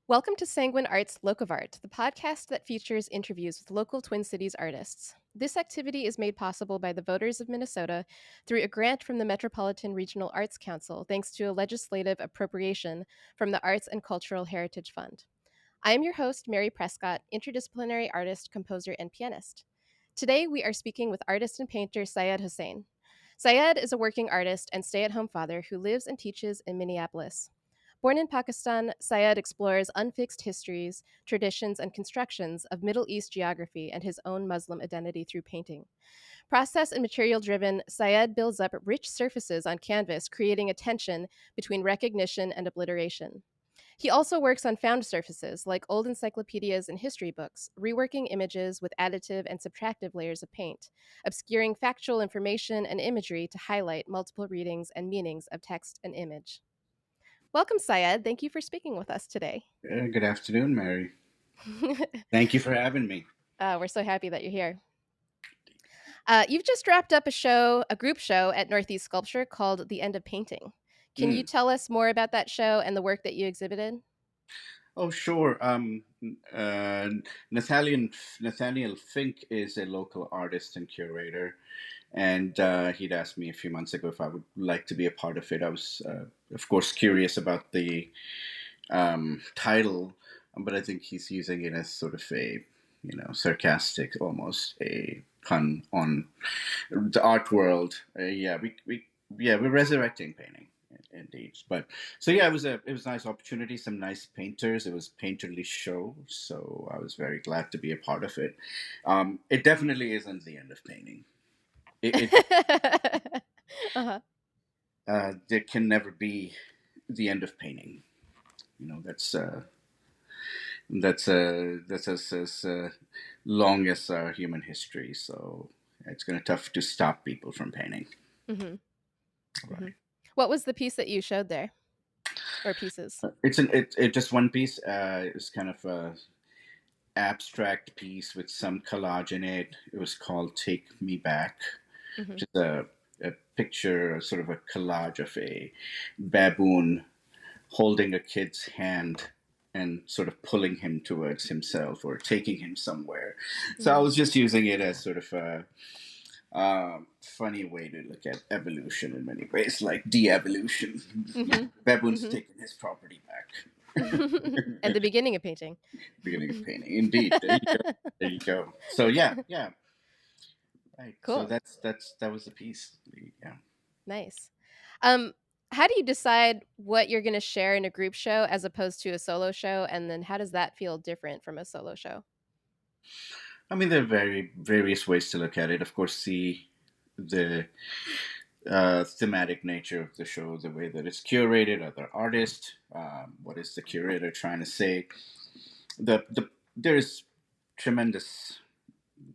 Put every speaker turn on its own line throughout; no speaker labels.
Welcome to Sanguine Arts Locavart, the podcast that features interviews with local Twin Cities artists. This activity is made possible by the voters of Minnesota through a grant from the Metropolitan Regional Arts Council, thanks to a legislative appropriation from the Arts and Cultural Heritage Fund. I am your host, Mary Prescott, interdisciplinary artist, composer, and pianist. Today, we are speaking with artist and painter Syed Hosain. Syed is a working artist and stay at home father who lives and teaches in Minneapolis. Born in Pakistan, Syed explores unfixed histories, traditions, and constructions of Middle East geography and his own Muslim identity through painting. Process and material driven, Syed builds up rich surfaces on canvas, creating a tension between recognition and obliteration. He also works on found surfaces, like old encyclopedias and history books, reworking images with additive and subtractive layers of paint, obscuring factual information and imagery to highlight multiple readings and meanings of text and image. Welcome, Syed. Thank you for speaking with us today.
Good afternoon, Mary. Thank you for having me.
We're so happy that you're here. You've just wrapped up a group show at Northeast Sculpture called The End of Painting. Can you
Mm.
tell us more about that show and the work that you exhibited?
Oh, sure. Uh, Nathaniel, Nathaniel Fink is a local artist and curator, and he'd asked me a few months ago if I would like to be a part of it. I was, of course, curious about the title, but I think he's using it as sort of a, sarcastic, almost a pun on the art world. We're resurrecting painting, indeed. But so yeah, it was a nice opportunity. Some nice painters. It was painterly show, so I was very glad to be a part of it. It definitely isn't the end of painting. It
Uh-huh.
There can never be the end of painting. That's as long as our human history. So it's going to tough to stop people from painting.
hmm hmm
Right.
What was the piece that you showed there, or pieces?
It just one piece. It's kind of a abstract piece with some collage in it. It was called "Take Me Back,"
hmm
which is a picture, sort of a collage of a baboon holding a kid's hand and sort of pulling him towards himself or taking him somewhere. So I
hmm
was just using it as sort of a funny way to look at evolution in many ways, like de-evolution.
hmm
Baboon's
hmm
taking his property back.
At the beginning of painting.
Beginning of painting, indeed. There you go. There you go. So yeah, yeah, right. So
Cool.
that was the piece. Yeah.
Nice. Um, how do you decide what you're going to share in a group show as opposed to a solo show? And then how does that feel different from a solo show?
I mean, there are various ways to look at it. Of course, the thematic nature of the show, the way that it's curated, other artists, what is the curator trying to say? There's tremendous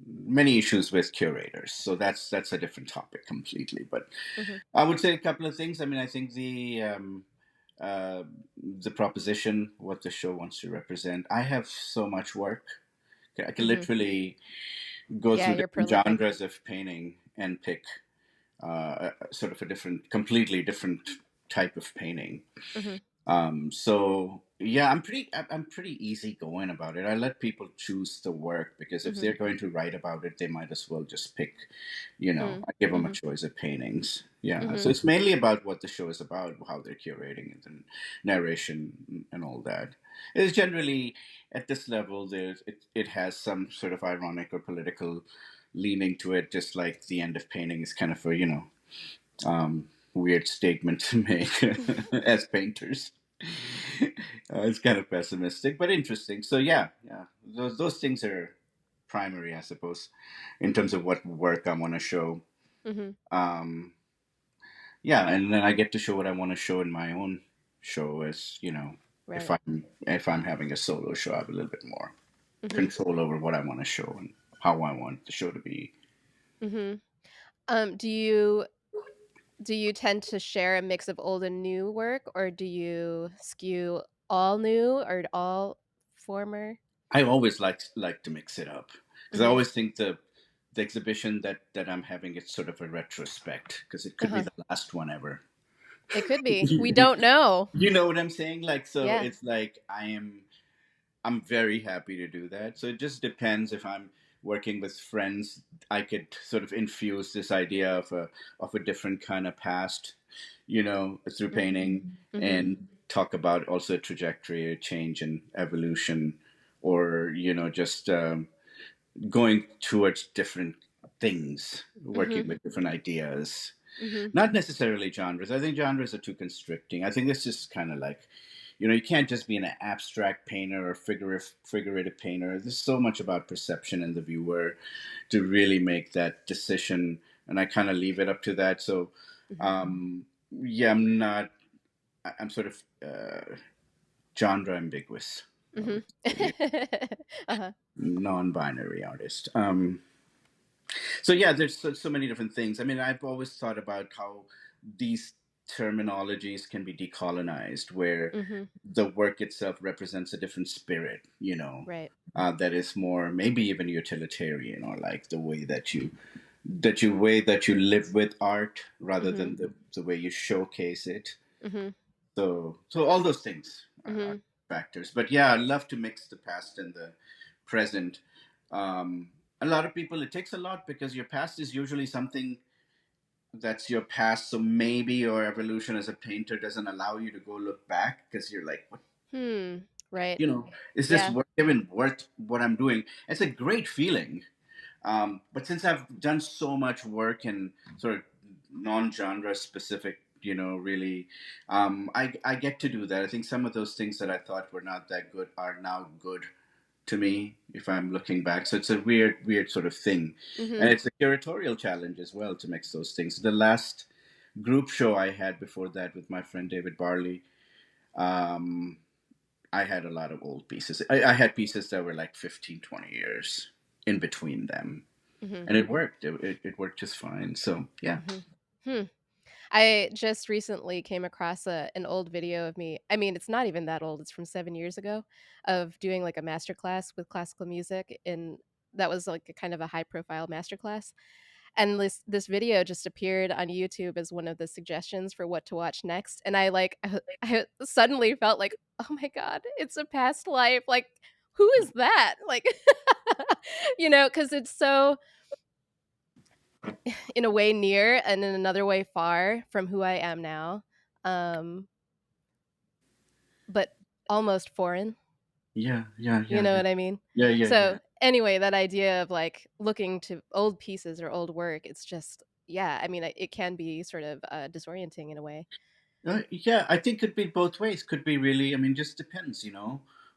many issues with curators, so that's a different topic completely. But
hmm
I would say a couple of things. I mean, I think uh, the proposition, what the show wants to represent. I have so much work. I can
hmm
literally go
Yeah,
through
you're
different
prolific.
genres of painting and pick sort of completely different type of painting.
hmm
So yeah, I'm pretty easygoing about it. I let people choose the work because if
hmm
they're going to write about it, they might as well just pick, I give them a
hmm
choice of paintings. Yeah, so
hmm
it's mainly about what the show is about, how they're curating it, and narration and all that. It's generally at this level, it has some sort of ironic or political leaning to it, just like the end of painting is kind of a weird statement to make as painters. It's kind of pessimistic, but interesting. So yeah, yeah, those things are primary, I suppose, in terms of what work I want to show.
hmm
Um, yeah, and then I get to show what I want to show in my own show. As
Right.
if I'm having a solo show, I have a little bit more
hmm
control over what I want to show and how I want the show to be.
hmm do you tend to share a mix of old and new work, or do you skew all new or all former?
I always like to mix it up because I
hmm
always think the exhibition that I'm having, it's sort of a retrospect because it could be
Uh-huh.
the last one ever.
It could be. We don't know.
You know what I'm saying? Like, so
Yeah.
it's like I'm very happy to do that. So it just depends. If I'm working with friends, I could sort of infuse this idea of a different kind of past, through painting,
Mm-hmm.
and talk about also trajectory, change, and evolution, or just going towards different things,
Mm-hmm.
working with different ideas.
Mm-hmm.
Not necessarily genres. I think genres are too constricting. I think it's just kind of like, you can't just be an abstract painter or figurative painter. There's so much about perception and the viewer to really make that decision, and I kind of leave it up to that. So,
Mm-hmm.
yeah, I'm not. I'm sort of genre ambiguous. I
Mm-hmm.
would say
Uh-huh.
non-binary artist. So yeah, there's so many different things. I mean, I've always thought about how these terminologies can be decolonized, where
Mm-hmm.
the work itself represents a different spirit,
Right.
that is more maybe even utilitarian, or like the way that you live with art rather
Mm-hmm.
than the way you showcase it.
Mm-hmm.
So all those things are
Mm-hmm.
factors. But yeah, I love to mix the past and the present. A lot of people, it takes a lot, because your past is usually something that's your past. So maybe your evolution as a painter doesn't allow you to go look back, because you're like, what,
Hmm. Right.
is this
Yeah.
work even worth what I'm doing? It's a great feeling. But since I've done so much work in sort of non-genre specific, really, I get to do that. I think some of those things that I thought were not that good are now good to me if I'm looking back. So it's a weird sort of thing, and
Mm-hmm.
it's a curatorial challenge as well to mix those things. The last group show I had before that with my friend David Barley, um, I had a lot of old pieces. I had pieces that were like 15, 20 years in between them,
Mm-hmm.
and it worked. It worked just fine. So yeah.
Mm-hmm. Hmm. I just recently came across an old video of me. I mean, it's not even that old. It's from 7 years ago, of doing like a master class with classical music, and that was like a kind of a high profile master class. And this video just appeared on YouTube as one of the suggestions for what to watch next. And I like I suddenly felt like, oh my god, it's a past life. Like, who is that? Like, because it's so in a way near and in another way far from who I am now. Um, but almost foreign.
Yeah, yeah,
You
yeah,
know
yeah,
what I mean?
yeah, yeah, yeah.
So anyway, that idea of like looking to old pieces or old work, it's just yeah. I mean, it can be sort of disorienting in a way.
Yeah, I think could be both ways. Could be really. I mean, just depends. You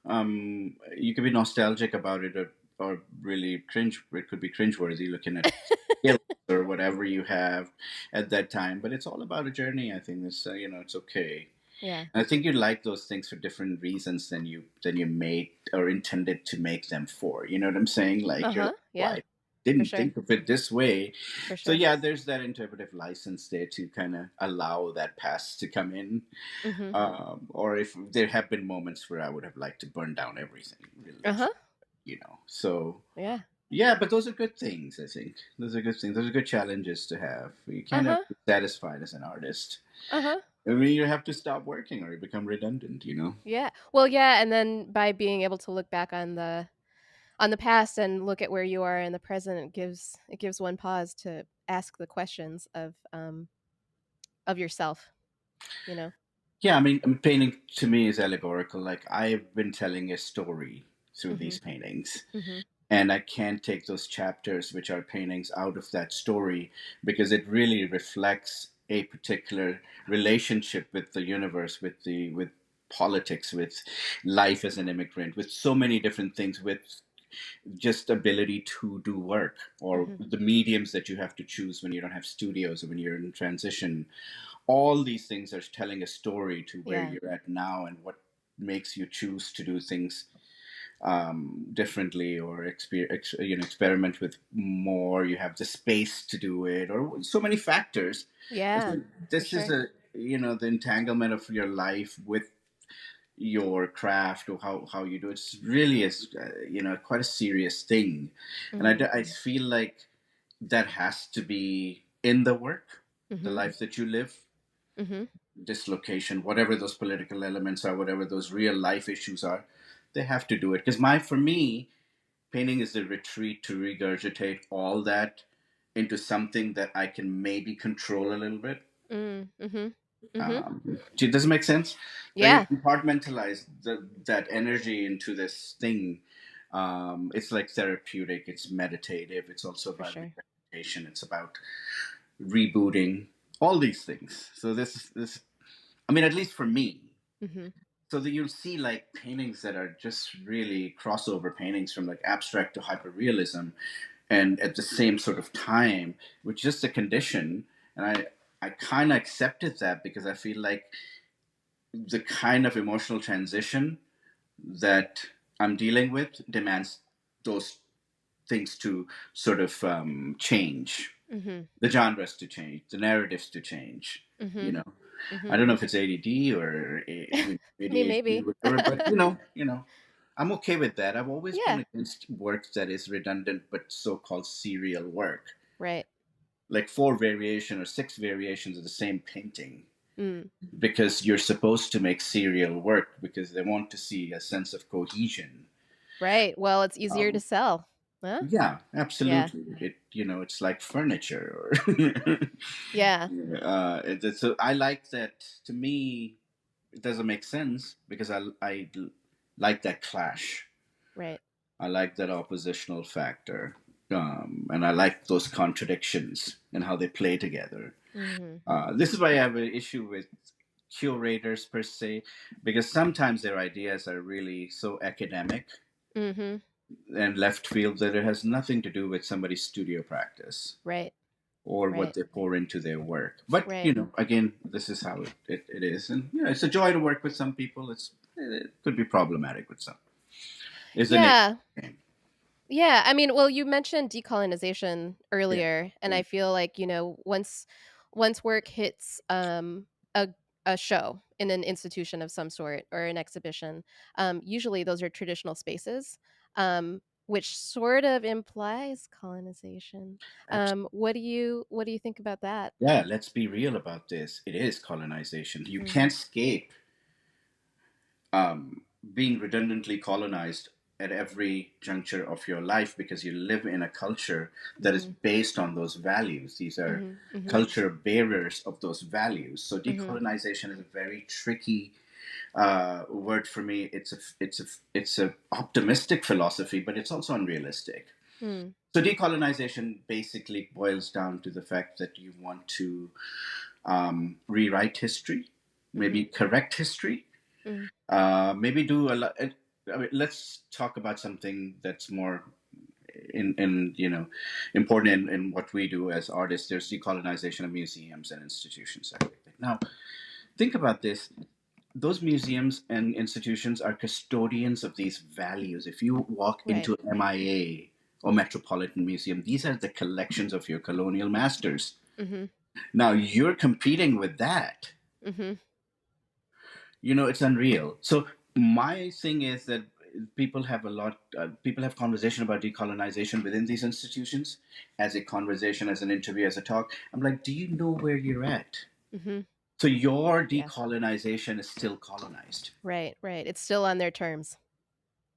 could be nostalgic about it, or really cringe. It could be cringeworthy looking at skills or whatever you have at that time. But it's all about a journey. I think it's okay.
Yeah.
And I think you like those things for different reasons than you made or intended to make them for. You know what I'm saying?
Uh
Like, you're
huh.
like, well,
Yeah.
I
For
didn't
sure.
think of it this way.
For
So
sure.
yeah, there's that interpretive license there to kind of allow that past to come in.
Mm-hmm.
Or if there have been moments where I would have liked to burn down everything,
Uh
literally.
huh.
So
Yeah.
yeah, but those are good things. I think those are good things. Those are good challenges to have. You
Uh
can't ever
huh.
be satisfied as an artist.
Uh huh.
I mean, you have to stop working or you become redundant.
Yeah. Well, yeah, and then by being able to look back on the past and look at where you are in the present, it gives one pause to ask the questions of yourself. You know.
Yeah, I mean, painting to me is allegorical. Like, I've been telling a story through
Mm-hmm.
these paintings,
Mm-hmm.
and I can't take those chapters, which are paintings, out of that story, because it really reflects a particular relationship with the universe, with politics, with life as an immigrant, with so many different things, with just ability to do work, or
Mm-hmm.
the mediums that you have to choose when you don't have studios or when you're in transition. All these things are telling a story to where
Yeah.
you're at now, and what makes you choose to do things differently, or experiment with more. You have the space to do it, or so many factors. And
Yeah.
so
For
this is
sure.
the entanglement of your life with your craft, or how you do it. It's really is quite a serious thing, and
Mm-hmm.
I feel like that has to be in the work, the
Mm-hmm.
life that you live.
Mm-hmm.
dislocation, whatever those political elements are, whatever those real life issues are, they have to do it. Because for me, painting is the retreat to regurgitate all that into something that I can maybe control a little bit.
Mm, mhm. Mhm.
Does it make sense? So you
Yeah,
compartmentalize that energy into this thing. It's like therapeutic. It's meditative. It's also
for
about
sure.
rehabilitation. It's about rebooting. All these things. So this. I mean, at least for me.
Mhm.
So that you'll see like paintings that are just really crossover paintings from like abstract to hyperrealism, and at the same sort of time, which is just a condition. And I kind of accepted that because I feel like the kind of emotional transition that I'm dealing with demands those things to sort of change,
Mhm.
the genres to change, the narratives to change. You
Mhm.
know, I
Mhm.
don't know if it's ADD or
I mean,
ADHD
maybe.
or whatever, but I'm okay with that. I've always been
Yeah.
against work that is redundant but so-called serial work,
Right.
like four variation or six variations of the same painting,
Mm.
because you're supposed to make serial work because they want to see a sense of cohesion.
Right. Well, it's easier to
Um,
sell. Huh?
yeah,
Yeah.
absolutely. It's like furniture.
Yeah.
So I like that. To me, it doesn't make sense because I like that clash.
Right.
I like that oppositional factor, and I like those contradictions and how they play together.
Mhm.
This is why I have an issue with curators per se, because sometimes their ideas are really so academic
Mhm.
and left field that it has nothing to do with somebody's studio practice
Right.
or what
Right.
they pour into their work. But
Right.
again, this is how it is, and it's a joy to work with some people. It could be problematic with some. Is the name of
Yeah.
the game.
Yeah, I mean, well, you mentioned decolonization
Yeah,
earlier, and
yeah,
I feel like, once work hits a a show in an institution of some sort or an exhibition, usually those are traditional spaces, which sort of implies colonization.
absolutely.
What do you think about that?
Yeah. Let's be real about this. It is colonization. You can't
Mhm.
escape being redundantly colonized at every juncture of your life because you live in a culture that is
Mhm.
based on those values. These are
Mhm. Mhm.
culture bearers of those values. So
Mhm.
decolonization is a very tricky word for me. It's a optimistic philosophy, but it's also unrealistic.
Mm.
So decolonization basically boils down to the fact that you want to rewrite history, maybe
Mhm.
correct history,
Mhm.
maybe do a lot. I mean, let's talk about something that's more in important in what we do as artists. There's decolonization of museums and institutions. Everything. Now, think about this. Those museums and institutions are custodians of these values. If you walk
Right.
into MIA or Metropolitan Museum, these are the collections of your colonial masters.
Mhm.
Now you're competing with that.
Mhm.
It's unreal. So my thing is that people have conversation about decolonization within these institutions, as a conversation, as an interview, as a talk. I'm like, do you know where you're at?
Mhm.
So your
Yeah.
decolonization is still colonized.
Right, right. It's still on their terms.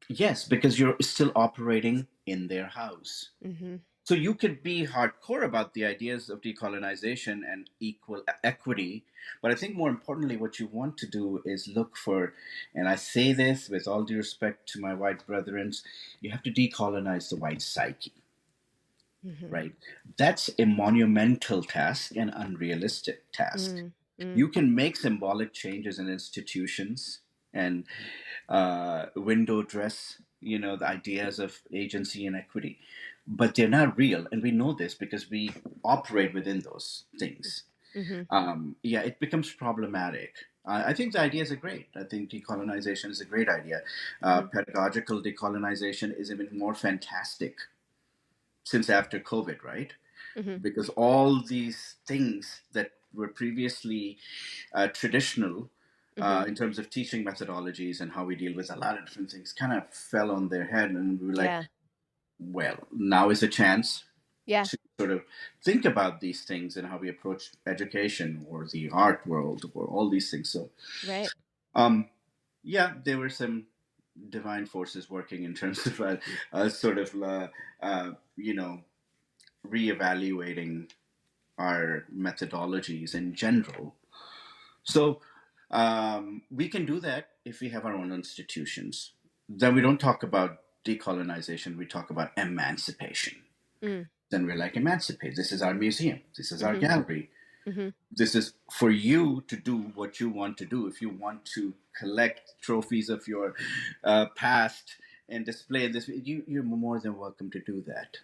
Yes, because you're still operating in their house.
Mhm.
So you could be hardcore about the ideas of decolonization and equal equity, but I think more importantly, what you want to do is look for, and I say this with all due respect to my white brethren, you have to decolonize the white psyche,
Mhm.
right? That's a monumental task and unrealistic task.
Mm, mm,
You can make symbolic changes in institutions and window dress, the ideas of agency and equity, but they're not real. And we know this because we operate within those things.
mhm,
Yeah, it becomes problematic. I think the ideas are great. I think decolonization is a great idea.
mhm,
Pedagogical decolonization is even more fantastic since after COVID, right?
mhm.
Because all these things that were previously traditional
Mhm.
in terms of teaching methodologies and how we deal with a lot of different things kind of fell on their head, and we were like,
Yeah.
well, now is a chance
Yeah.
sort of think about these things and how we approach education or the art world or all these things. So,
Right.
um, yeah, there were some divine forces working in terms of sort of, you know, reevaluating our methodologies in general. So we can do that if we have our own institutions. Then we don't talk about decolonization, we talk about emancipation.
Mm.
Then we're like, emancipate. This is our museum. This is our
Mhm.
gallery.
Mhm.
This is for you to do what you want to do. If you want to collect trophies of your past and display this, you're more than welcome to do that.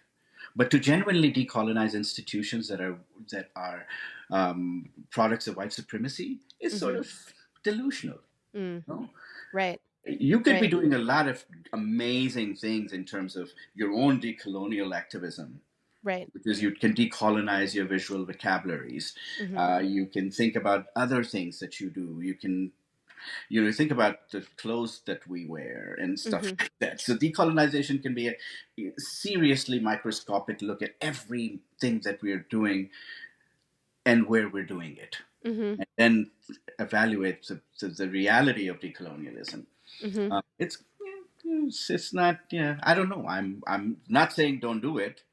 But to genuinely decolonize institutions that are products of white supremacy is sort
Mhm.
of delusional.
Mm.
No?
Right.
You could be
Right.
doing a lot of amazing things in terms of your own decolonial activism,
Right.
because you can decolonize your visual vocabularies.
Mhm.
You can think about other things that you do. You can, think about the clothes that we wear and stuff
Mhm.
like that. So decolonization can be a seriously microscopic look at everything that we're doing and where we're doing it,
Mhm.
and then evaluate the reality of decolonialism.
Mhm.
It's not. Yeah, I don't know. I'm not saying don't do it.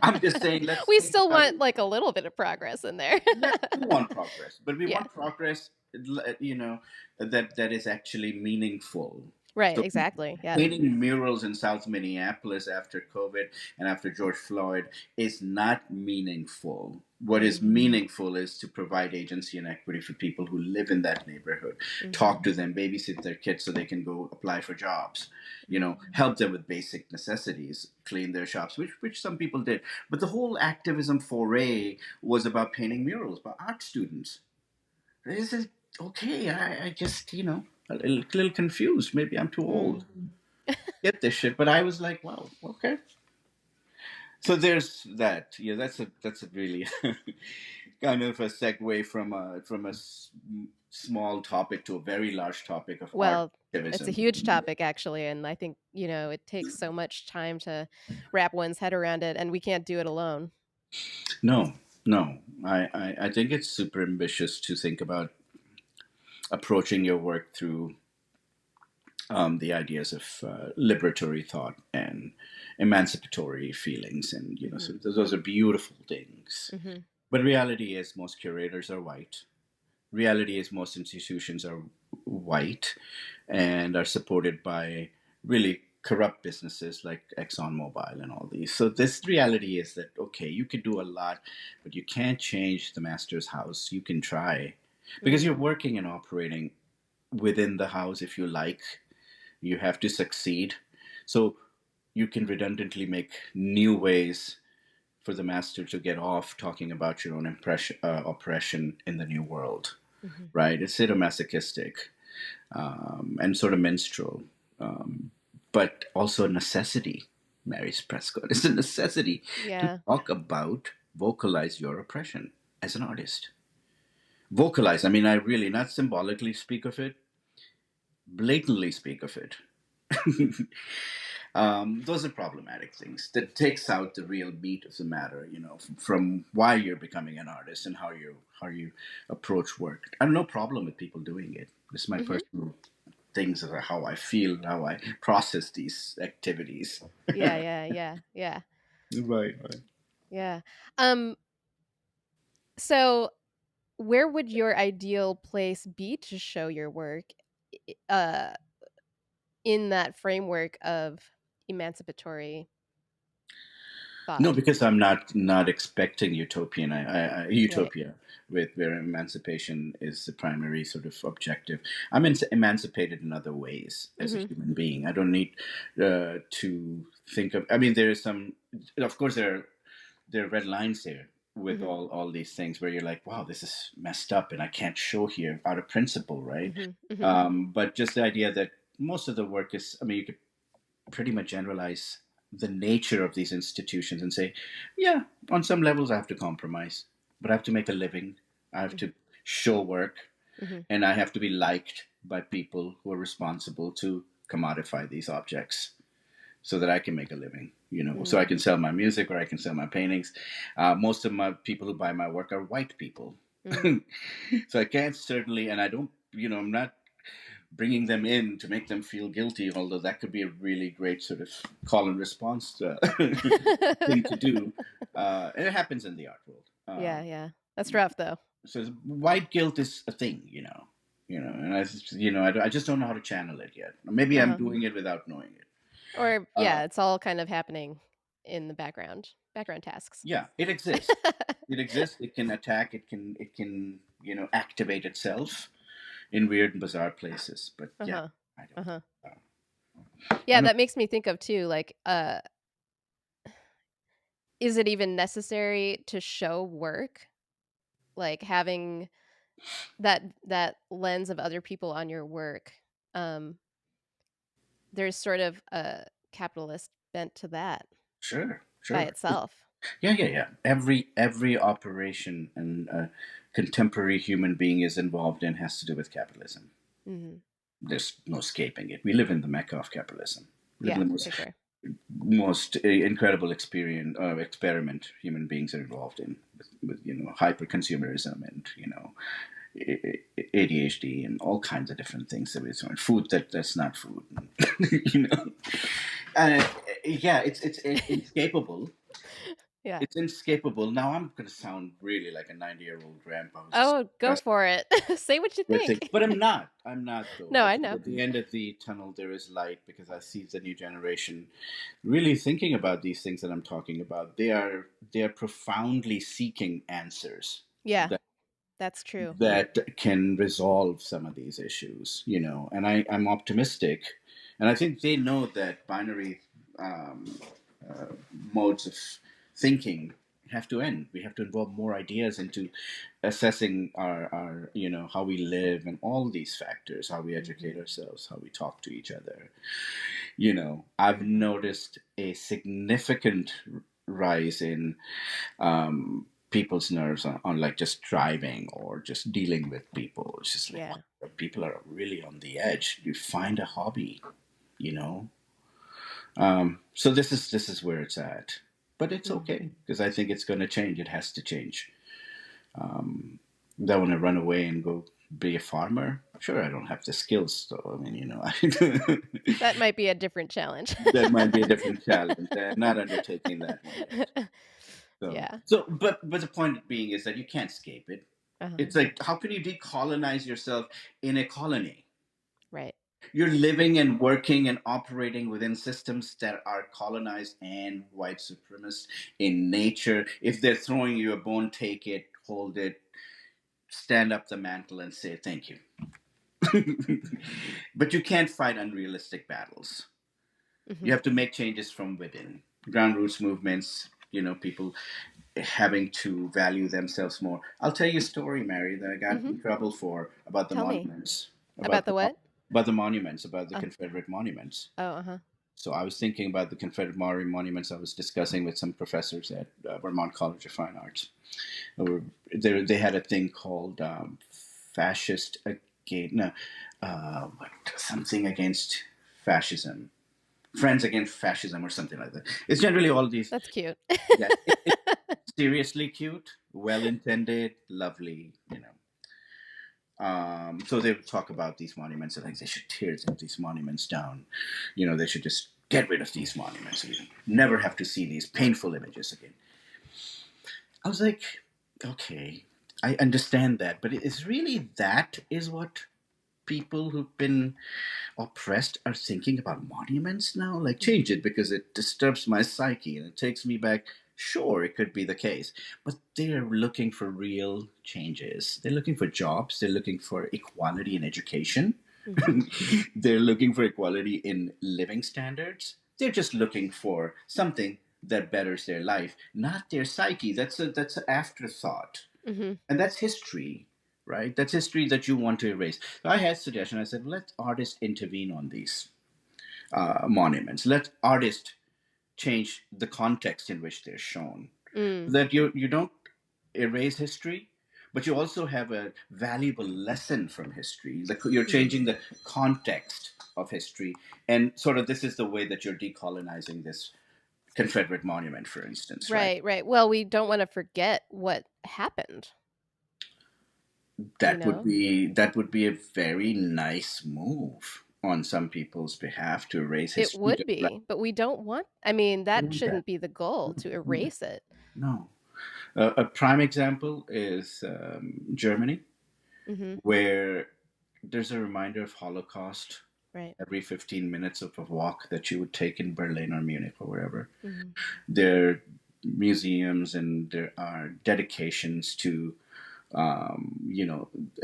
I'm just saying let's
We
think
still
about
want,
it.
like, a little bit of progress in there.
Yeah, we want progress, but we
Yeah.
want progress, that is actually meaningful.
Right,
So
exactly, yeah.
painting murals in South Minneapolis after COVID and after George Floyd is not meaningful. What is
Mhm.
meaningful is to provide agency and equity for people who live in that neighborhood,
Mhm.
talk to them, babysit their kids so they can go apply for jobs,
Mhm.
help them with basic necessities, clean their shops, which some people did. But the whole activism foray was about painting murals by art students. This is okay. I just, a little confused. Maybe I'm too old
Mm.
get this shit. But I was like, wow, okay. So there's that. Yeah, that's a really kind of a segue from a small topic to a very large topic of art
Well, it's a
activism.
huge topic, actually, and I think, it takes so much time to wrap one's head around it, and we can't do it alone.
No, no, I think it's super ambitious to think about approaching your work through the ideas of liberatory thought and emancipatory feelings, and
Mhm.
so those are beautiful things.
Mhm.
But reality is most curators are white. Reality is most institutions are white and are supported by really corrupt businesses like ExxonMobil and all these. So this reality is that okay, you can do a lot, but you can't change the master's house. You can try because
Mm.
you're working and operating within the house. If you like, you have to succeed. So you can redundantly make new ways for the master to get off talking about your own oppression in the new world,
Mhm.
right? It's sadomasochistic and sort of minstrel, but also a necessity. Mary Prescott, it's a necessity to
Yeah.
talk about, vocalize your oppression as an artist. Vocalize, I mean, I really not symbolically speak of it, blatantly speak of it. Those are problematic things that takes out the real meat of the matter, from why you're becoming an artist and how you approach work. I have no problem with people doing it. This is my
Mhm.
personal things of how I feel, how I process these activities.
Yeah, yeah, yeah, yeah,
Right, right.
yeah. Um, so where would your ideal place be to show your work, I in that framework of emancipatory
No,
thought?
because I'm not expecting utopian
Right.
utopia with where emancipation is the primary sort of objective. I'm emancipated in other ways as a
Mhm.
human being. I don't need to think of. I mean, there is some. Of course, there are red lines there with
Mhm.
all these things where you're like, wow, this is messed up, and I can't show here out of principle, right?
Mhm. Mhm.
But just the idea that most of the work is. I mean, you could pretty much generalize the nature of these institutions and say, yeah, on some levels I have to compromise, but I have to make a living. I have
Mhm.
to show work,
Mhm.
and I have to be liked by people who are responsible to commodify these objects. so that I can make a living, so
Mm.
I can sell my music or I can sell my paintings. Most of my people who buy my work are white people.
Mm.
So I can't certainly, and I don't, I'm not bringing them in to make them feel guilty, although that could be a really great sort of call and response thing to do. And it happens in the art world.
Yeah, yeah. That's rough though.
So white guilt is a thing, and I just don't know how to channel it yet. Maybe I'm
Uh-huh.
doing it without knowing it.
Or
Uh,
yeah, it's all kind of happening in the background tasks.
yeah, it exists. It exists. It can attack. It can activate itself in weird and bizarre places. But yeah,
Uh-huh.
I don't.
Uh-huh.
I
Yeah,
don't.
that makes me think of too, like, is it even necessary to show work? Like having that lens of other people on your work. Um, there's sort of a capitalist bent to that
Sure,
by
sure.
itself.
Yeah, yeah, yeah. Every operation and contemporary human being is involved in has to do with capitalism.
Mhm.
There's no escaping it. We live in the mecca of capitalism. We live in
Yeah,
the
for sure.
most incredible experience experiment human beings are involved in with hyper consumerism and ADHD and all kinds of different things that we food that's not food, you know. And yeah, it's inescapable.
Yeah.
It's inescapable. Now I'm going to sound really like a 90-year-old grandpa who's just
Oh, go for it. Say what you
with things.
think.
But I'm not. I'm not though.
No,
I
I
think
know.
at the end of the tunnel there is light because I see the new generation really thinking about these things that I'm talking about. They are profoundly seeking answers
Yeah,
that
that's true.
that can resolve some of these issues, and I'm optimistic, and I think they know that binary um, uh, modes of thinking have to end. We have to involve more ideas into assessing our how we live and all these factors, how we educate
Mhm.
ourselves, how we talk to each other. I've noticed a significant rise in people's nerves on like just driving or just dealing with people. It's just like
Yeah.
people are really on the edge. You find a hobby, you know. So this is where it's at, but it's
Mhm.
okay because I think it's going to change. It has to change. Don't want to run away and go be a farmer. Sure, I don't have the skills, though. I mean,
That might be a different challenge.
that might be a different challenge. I'm not undertaking that one yet. So,
Yeah.
so, but the point being is that you can't escape it.
Uh-huh.
It's like, how can you decolonize yourself in a colony?
Right.
You're living and working and operating within systems that are colonized and white supremacist in nature. If they're throwing you a bone, take it, hold it, stand up the mantle, and say thank you. But you can't fight unrealistic battles. You
Mhm.
have to make changes from within. Ground roots movements, people having to value themselves more. I'll tell you a story, Mary, that I got
Mhm.
in trouble for about the
Tell me.
monuments,
About
about
the
the
what?
about the monuments, about the
Oh.
Confederate monuments.
Oh, uh-huh.
So I was thinking about the Confederate monuments. I was discussing with some professors at Vermont College of Fine Arts. They had a thing called fascist against no, something against fascism, friends against fascism, or something like that. It's generally all these.
That's cute.
Yeah, it's seriously cute, well intended, lovely. So they would talk about these monuments and like they should tear these monuments down. They should just get rid of these monuments. We never have to see these painful images again. I was like, okay, I understand that, but is really that is what people who've been oppressed are thinking about monuments now? Like, change
Mhm.
it because it disturbs my psyche and it takes me back. Sure, it could be the case, but they're looking for real changes. They're looking for jobs. They're looking for equality in education.
Mhm.
They're looking for equality in living standards. They're just looking for something that betters their life, not their psyche. That's an afterthought,
Mhm.
and that's history, right? That's history that you want to erase. So I had a suggestion. I said, let artists intervene on these monuments. Let artists change the context in which they're shown,
Mm.
so that you don't erase history, but you also have a valuable lesson from history. You're
Mhm.
changing the context of history, and sort of this is the way that you're decolonizing this Confederate monument, for instance, right?
Right, right. Well, we don't wanna forget what happened, you know?
That would be a very nice move on some people's behalf to erase
It
history.
would be, but we don't want I mean,
I
that
want that.
shouldn't be the goal to erase it.
No. A prime example is Germany,
Mhm.
where there's a reminder of Holocaust
Right.
every 15 minutes of a walk that you would take in Berlin or Munich or wherever.
Mhm.
There are museums and there are dedications to,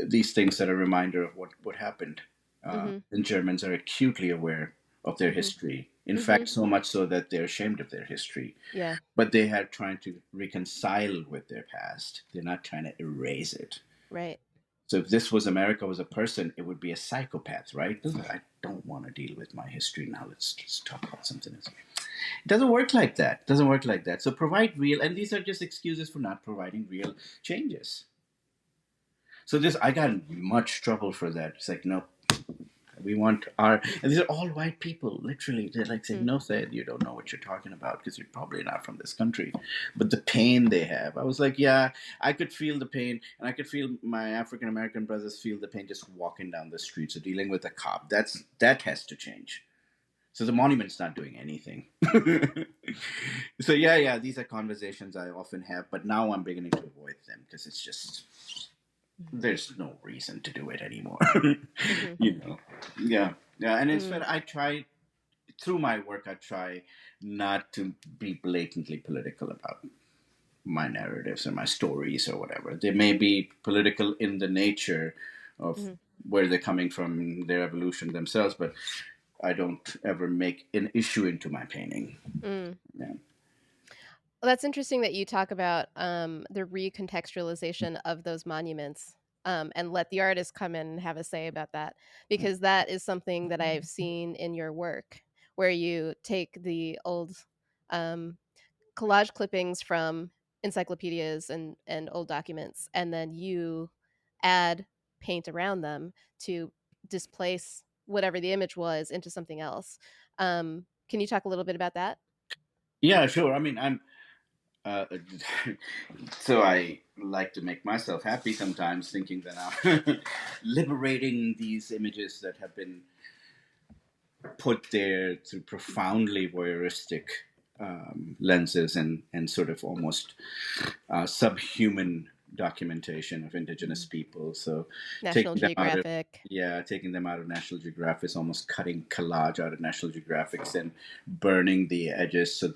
these things that are a reminder of what happened.
Mhm.
And Germans are acutely aware of their
Mhm.
history. In fact,
Mhm.
so much so that they're ashamed of their history.
Yeah.
But they are trying to reconcile with their past. They're not trying to erase it.
Right.
So if this was America was a person, it would be a psychopath, right? I don't want to deal with my history now. Let's just talk about something else. It doesn't work like that. It doesn't work like that. So provide real, and these are just excuses for not providing real changes. So this, I got in much trouble for that. It's like, no, we want our, and these are all white people, literally. They're like saying,
Mm.
no, Syed, you don't know what you're talking about because you're probably not from this country. But the pain they have, I was like, yeah, I could feel the pain, and I could feel my African American brothers feel the pain just walking down the streets or dealing with a cop. That has to change. So the monument's not doing anything. So yeah, these are conversations I often have, but now I'm beginning to avoid them because it's just
Mhm.
there's no reason to do it anymore.
Mhm.
you know, yeah, and instead
Mm.
I try through my work I try not to be blatantly political about my narratives or my stories or whatever. They may be political in the nature of
Mhm.
where they're coming from, their evolution themselves, but I don't ever make an issue into my painting.
Mm.
Yeah.
Well, that's interesting that you talk about, the recontextualization of those monuments, and let the artist come in and have a say about that, because that is something that I've seen in your work, where you take the old, um, collage clippings from encyclopedias and old documents, and then you add paint around them to displace whatever the image was into something else. Can you talk a little bit about that?
Yeah, sure. I mean, I'm uh, so I like to make myself happy sometimes, thinking that I'm liberating these images that have been put there through profoundly voyeuristic lenses and sort of almost subhuman documentation of indigenous
Mhm.
people. So
National
taking them out of
Geographic.
taking them out of National Geographic is almost cutting collage out of National Geographics and burning the edges so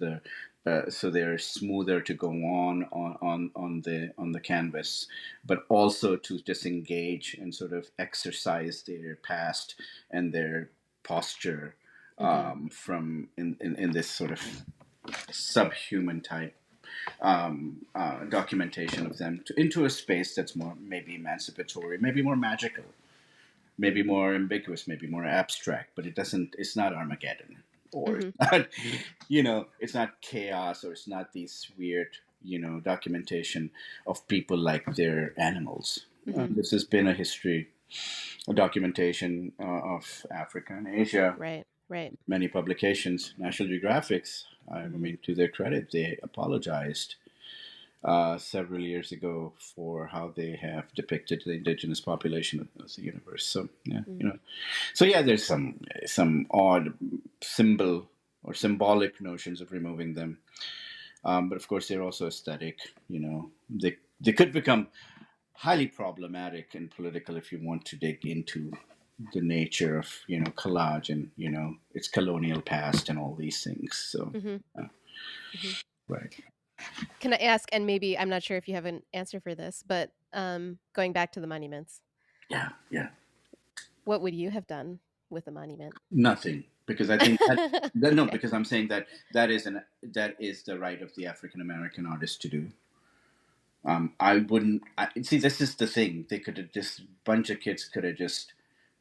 they're smoother to go on the canvas, but also to disengage and sort of exercise their past and their posture
Mhm.
from in this sort of subhuman type documentation of them into a space that's more maybe emancipatory, maybe more magical, maybe more ambiguous, maybe more abstract. But it doesn't. It's not Armageddon, or it's
Mhm.
not. It's not chaos, or it's not these weird. Documentation of people like they're animals.
Mhm.
This has been a history, a documentation of Africa and Asia.
Right, right.
Many publications, National Geographics. I
Mhm.
mean, to their credit, they apologized several years ago for how they have depicted the indigenous population of the universe. So yeah,
Mm.
So yeah, there's some odd symbol or symbolic notions of removing them, but of course they're also aesthetic. They could become highly problematic and political if you want to dig into the nature of collage and its colonial past and all these things. So
Mhm.
uh,
Mhm.
right,
Can I ask, and maybe I'm not sure if you have an answer for this, but, going back to the monuments,
yeah.
what would you have done with a monument?
Nothing, because I think that no,
Okay.
because I'm saying that is the right of the African American artist to do. I wouldn't see. This is the thing. They could have just bunch of kids could have just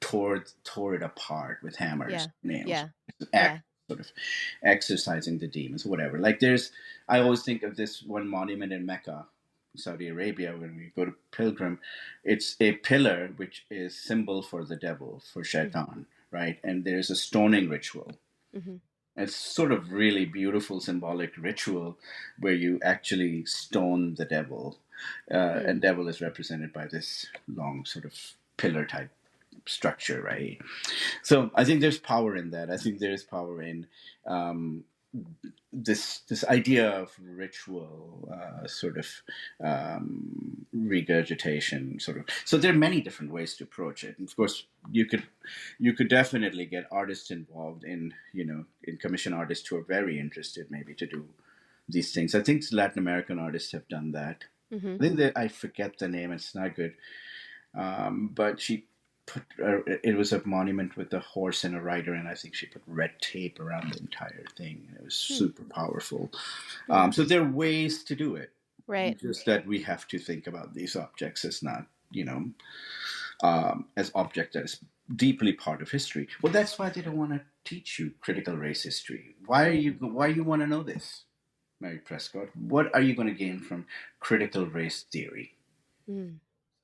tore it apart with hammers,
Yeah.
nails,
Yeah.
act
Yeah.
sort of exercising the demons, whatever. Like I always think of this one monument in Mecca. Saudi Arabia, when we go to pilgrim, it's a pillar which is symbol for the devil, for shaitan, right? And there's a stoning ritual.
Mm-hmm.
It's sort of really beautiful symbolic ritual where you actually stone the devil, and devil is represented by this long sort of pillar type structure, right? So I think there's power in that. I think there is power in um, this idea of ritual, sort of regurgitation, sort of. So there are many different ways to approach it. And of course, you could definitely get artists involved in in commission artists who are very interested maybe to do these things. I think Latin American artists have done that.
Mm-hmm.
I think that I forget the name. It's not good. But she put it was a monument with a horse and a rider, and I think she put red tape around the entire thing. It was super powerful. So there are ways to do it.
Right.
Just that we have to think about these objects as not, as object that is deeply part of history. Well, that's why they don't want to teach you critical race history.
Right.
Why you want to know this, Mary Prescott? What are you going to gain from critical race theory?
Mm.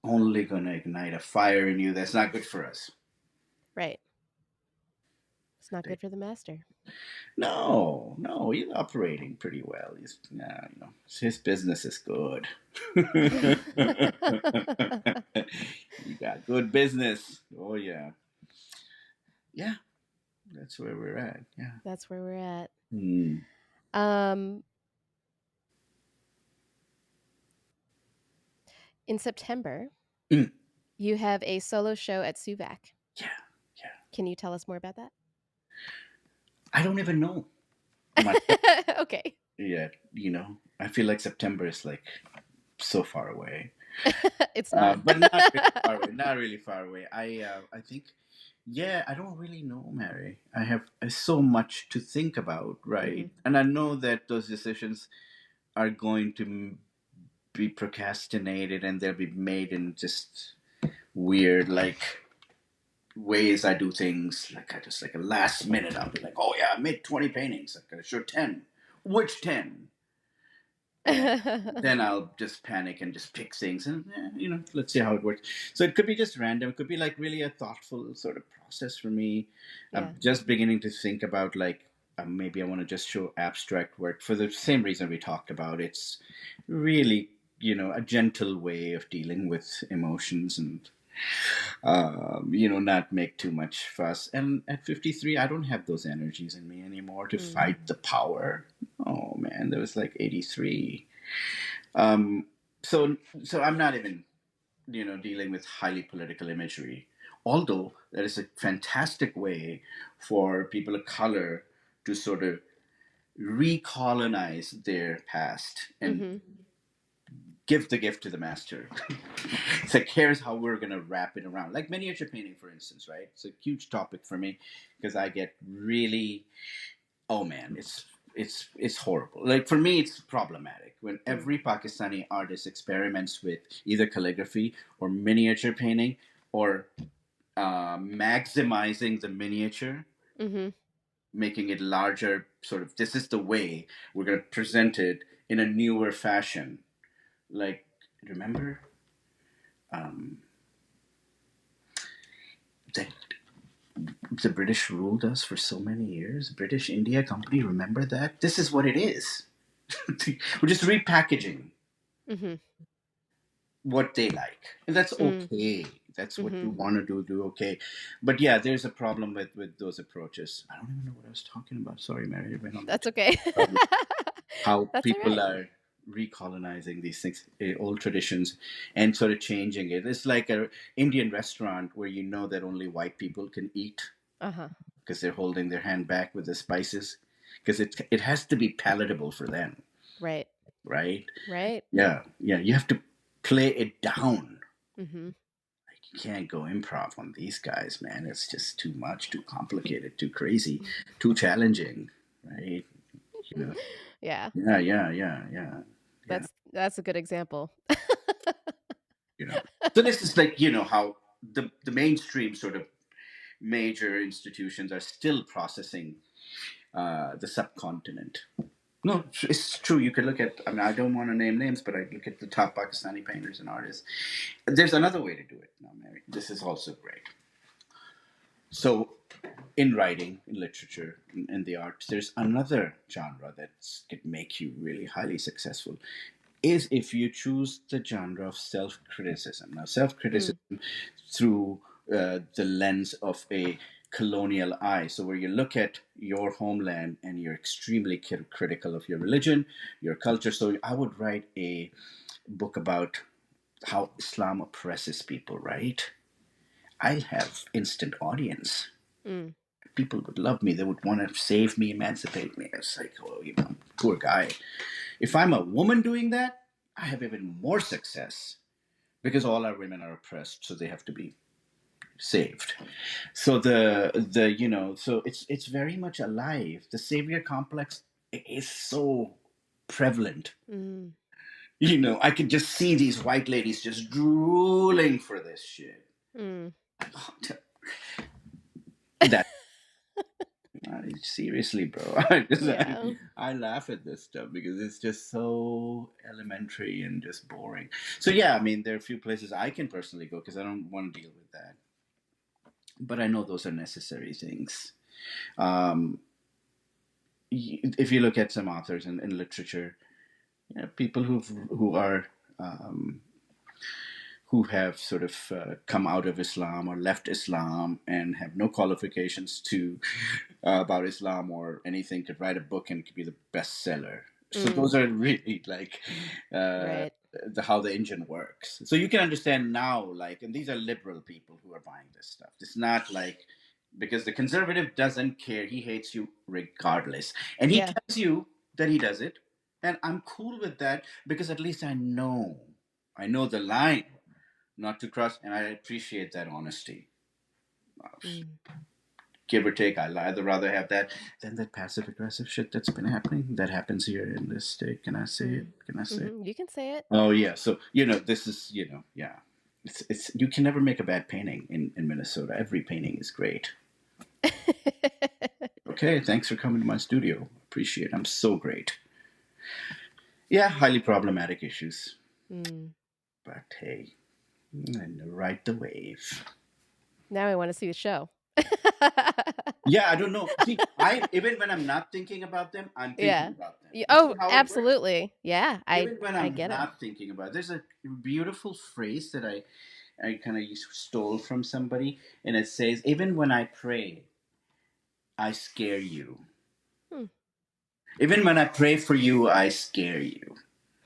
Only going to ignite a fire in you that's not good for us.
Right. It's not good for the master.
No, no, he's operating pretty well. His business is good. You got good business. Oh yeah, yeah. That's where we're at. Yeah.
That's where we're at.
Mm.
Um, in September,
Mm.
you have a solo show at Suvac.
Yeah, yeah.
Can you tell us more about that?
I don't even know my
Okay.
yet. I feel like September is like so far away.
It's not.
But not really far away. Not really far away. I think, yeah, I don't really know, Mary. I have so much to think about, right? And I know that those decisions are going to be procrastinated, and they'll be made in just weird, like ways I do things. Like I just like a last minute, I'll be like, oh yeah, I made 20 paintings. Like, sure, 10. Which 10? And then I'll just panic and just pick things and let's see how it works. So it could be just random. It could be like really a thoughtful sort of process for me.
Yeah.
I'm just beginning to think about like maybe I want to just show abstract work for the same reason we talked about. It's really a gentle way of dealing with emotions and not make too much fuss. And at 53, I don't have those energies in me anymore to fight the power. Oh man, that was like 83. So I'm not even, dealing with highly political imagery. Although that is a fantastic way for people of color to sort of recolonize their past and give the gift to the master. It's like, here's how we're going to wrap it around. Like miniature painting, for instance, right? It's a huge topic for me because I get really, oh man, it's horrible. Like for me, it's problematic when every Pakistani artist experiments with either calligraphy or miniature painting or maximizing the miniature, making it larger. Sort of, this is the way we're going to present it in a newer fashion. Like, remember that the British ruled us for so many years? British India Company, remember that? This is what it is. We're just repackaging what they like. And that's okay. That's what you want to do okay. But yeah, there's a problem with those approaches. I don't even know what I was talking about. Sorry, Mary. I went on
That's okay.
how
That's all
people
right.
are recolonizing these things, old traditions, and sort of changing it. It's like a Indian restaurant where you know that only white people can eat because they're holding their hand back with the spices, because it has to be palatable for them,
Right.
right?
Right.
Yeah, yeah. You have to play it down.
Mm-hmm.
Like, you can't go improv on these guys, man. It's just too much, too complicated, too crazy, too challenging, right? You know.
Yeah.
Yeah, yeah, yeah, yeah. Yeah.
That's a good example.
you know so this is like how the mainstream sort of major institutions are still processing the subcontinent, No, it's true. You could look at, I mean, I don't want to name names, but I look at the top Pakistani painters and artists. There's another way to do it now, Mary. This is also great. So, in writing, in literature, in the arts, there's another genre that can make you really highly successful. Is if you choose the genre of self criticism. Now, self
Mm,
criticism through the lens of a colonial eye. So, where you look at your homeland and you're extremely critical of your religion, your culture. So, I would write a book about how Islam oppresses people, right? I'll have instant audience.
mm,
People would love me. They would want to save me, emancipate me. It's like, oh, poor guy. If I'm a woman doing that, I have even more success because all our women are oppressed, so they have to be saved. So so it's very much alive. The savior complex is so prevalent.
mm,
I could just see these white ladies just drooling for this shit.
mm.
That seriously, bro.
Yeah.
I laugh at this stuff because it's just so elementary and just boring. So yeah, I mean, there are a few places I can personally go because I don't want to deal with that. But I know those are necessary things. Um, if you look at some authors in literature, people um, who have sort of come out of Islam or left Islam and have no qualifications to about Islam or anything could write a book and could be the bestseller. So
Mm,
those are really like uh,
right.
how the engine works. So you can understand now, like, and these are liberal people who are buying this stuff. It's not like because the conservative doesn't care; he hates you regardless, and he
Yeah.
tells you that he does it, and I'm cool with that because at least I know the line not to cross, and I appreciate that honesty.
Mm,
Give or take, I'd either rather have that than that passive aggressive shit that's been happening. That happens here in this state. Can I say it?
mm.
Can I say it?
You can say it.
Oh yeah. So this is yeah. It's you can never make a bad painting in Minnesota. Every painting is great. Okay, thanks for coming to my studio. Appreciate it. I'm so great. Yeah, highly problematic issues.
Mm.
But hey, and ride the wave.
Now I want to see the show.
Yeah, I don't know. See, I even when I'm not thinking about them, I'm thinking
Yeah.
about them. You see
Oh,
how it works?
absolutely. Yeah,
Even when
I
I'm
get it.
not thinking about it, there's a beautiful phrase that I kind of stole from somebody, and it says, "Even when I pray, I scare you.
Hmm,
Even when I pray for you, I scare you."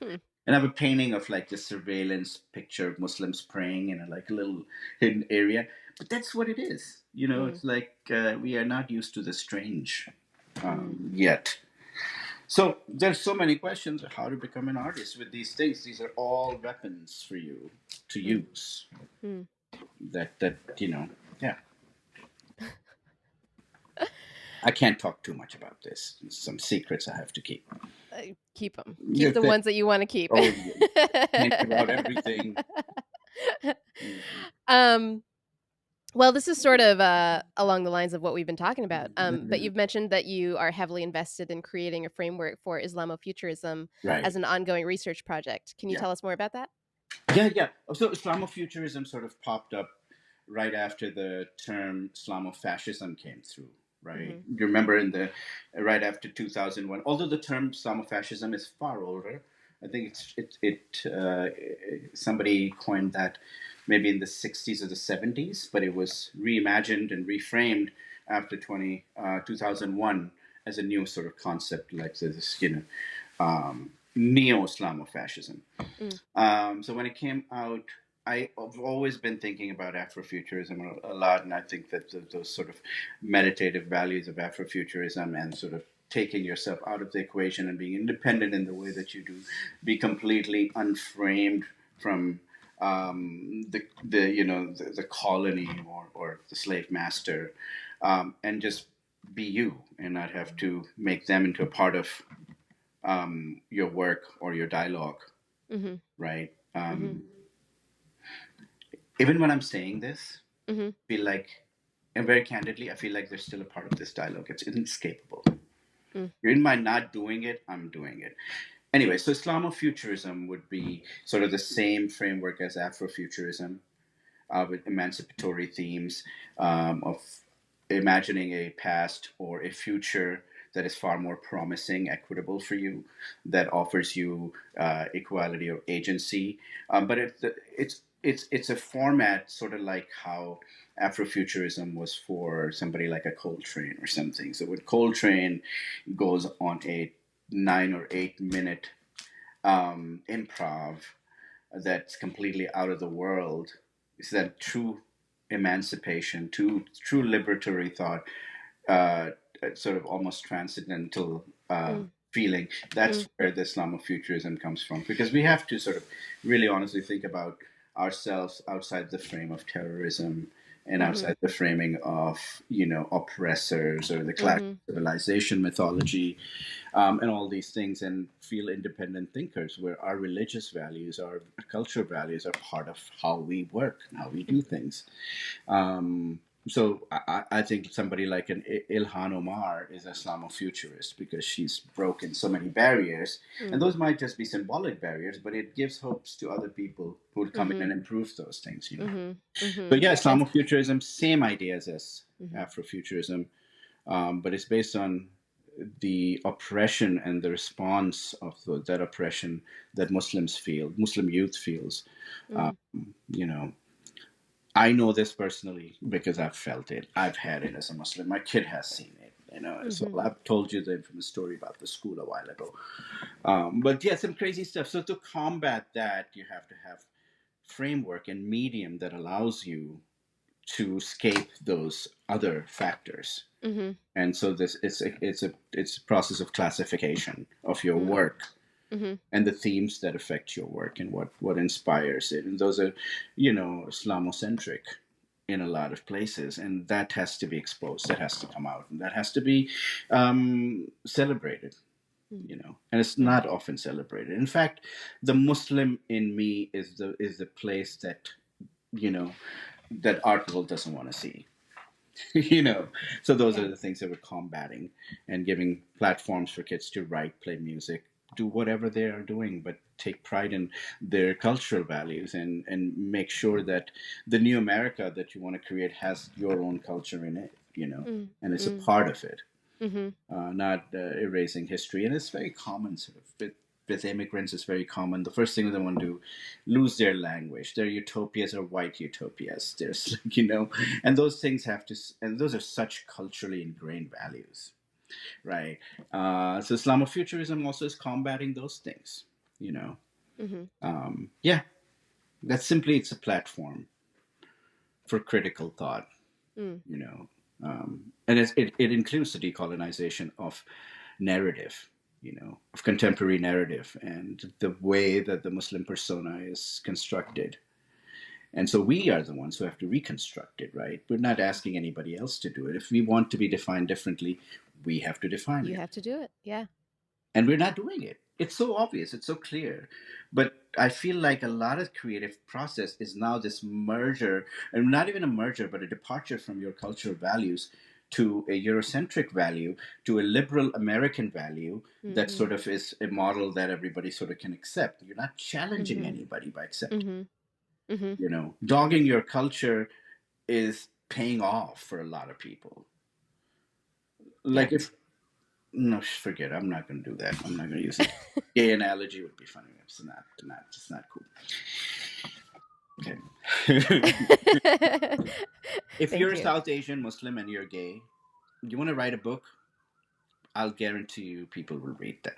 hmm,
And I have a painting of like the surveillance picture of Muslims praying in a like a little hidden area. But that's what it is.
mm,
It's like we are not used to the strange
mm,
yet. So there's so many questions of how to become an artist with these things. These are all weapons for you to
mm,
use.
mm.
That yeah. I can't talk too much about this. Some secrets I have to keep.
Keep them. Keep
Yeah,
the ones that you want to keep.
oh, yeah. Can't give out everything. Mhm.
um, well, this is sort of along the lines of what we've been talking about. But
Yeah.
you've mentioned that you are heavily invested in creating a framework for Islamofuturism as
Right.
an ongoing research project. Can you
Yeah.
tell us more about that?
Yeah. Yeah. So Islamofuturism sort of popped up right after the term Islamofascism came through. Right.
Hmm.
You remember in the right after 2001. Although the term Islamofascism is far older, I think somebody coined that maybe in the 60s or the 70s, but it was reimagined and reframed after 2001 as a new sort of concept like this, neo Islamofascism.
Mm,
So when it came out, I've always been thinking about Afrofuturism a lot, and I think that those sort of meditative values of Afrofuturism and sort of taking yourself out of the equation and being independent in the way that you do, be completely unframed from the colony or the slave master, and just be you and not have to make them into a part of your work or your dialogue,
hmm
right?
hmm
Even when I'm saying this,
hmm
I feel like, and very candidly, I feel like there's still a part of this dialogue. It's inescapable.
Mm.
In my not doing it, I'm doing it. Anyway, so Islamofuturism would be sort of the same framework as Afrofuturism, with emancipatory themes of imagining a past or a future that is far more promising, equitable for you, that offers you equality or agency. But it's a format sort of like how Afrofuturism was for somebody like a Coltrane or something. So when Coltrane goes on a 9 or 8 minute improv that's completely out of the world, is that true emancipation, true liberatory thought, uh, sort of almost transcendental
Mm.
feeling. That's
Mm.
where the Islamofuturism comes from, because we have to sort of really honestly think about ourselves outside the frame of terrorism and
Mhm.
outside the framing of oppressors or the clash
Mhm.
of civilization mythology, and all these things, and feel independent thinkers where our religious values, our cultural values are part of how we work and how we do things. um, so I think somebody like an Ilhan Omar is an Islamofuturist because she's broken so many barriers, and
Mm.
those might just be symbolic barriers, but it gives hopes to other people who will come in
Mhm.
and improve those things.
Mhm.
So
Mhm.
yeah,
That's
Islamofuturism, same ideas as
mhm.
Afrofuturism, but it's based on the oppression and the response of that oppression that Muslim youth feels.
Mm.
You know, I know this personally because I've felt it. I've had it as a Muslim. My kid has seen it. So
Mhm.
I've told you the infamous story about the school a while ago. But yeah, some crazy stuff. So to combat that, you have to have framework and medium that allows you to escape those other factors.
Mhm.
And so this it's a process of classification of your
Mm.
work
Mhm.
and the themes that affect your work and what inspires it. And those are, Islamocentric in a lot of places, and that has to be exposed. That has to come out, and that has to be celebrated.
Mm.
And it's
Mm.
not often celebrated. In fact, the Muslim in me is the place that you know that art world doesn't want to see. you know so those
Yeah.
are the things that we're combating, and giving platforms for kids to write, play music, do whatever they are doing, but take pride in their cultural values, and make sure that the new America that you want to create has your own culture in it,
Mm.
and it's a
Mm.
part of it,
Mhm.
not erasing history. And it's very common, sort of, with immigrants. It's very common. The first thing they want to do, lose their language. Their utopias are white utopias. There's, and those things have to, and those are such culturally ingrained values, right? So Islamofuturism also is combating those things, you know.
Mhm.
Yeah, that's simply, it's a platform for critical thought,
Mm.
you know. And it includes the decolonization of narrative, of contemporary narrative, and the way that the Muslim persona is constructed. And so we are the ones who have to reconstruct it, right? We're not asking anybody else to do it. If we want to be defined differently, we have to define
You
it.
have to do it. Yeah.
And we're not doing it. It's so obvious, it's so clear. But I feel like a lot of creative process is now this merger, and not even a merger, but a departure from your cultural values to a Eurocentric value, to a liberal American value that
Mhm.
sort of is a model that everybody sort of can accept. You're not challenging
Mhm.
anybody by accepting.
Mhm. Mhm.
Dogging your culture is paying off for a lot of people.
Yeah.
Like, if no, forget it. I'm not going to do that. I'm not going to use it. Gay analogy would be funny. It's not cool. Okay. If
Thank
you're a
you.
South Asian Muslim and you're gay, you want to write a book, I'll guarantee you people will read that.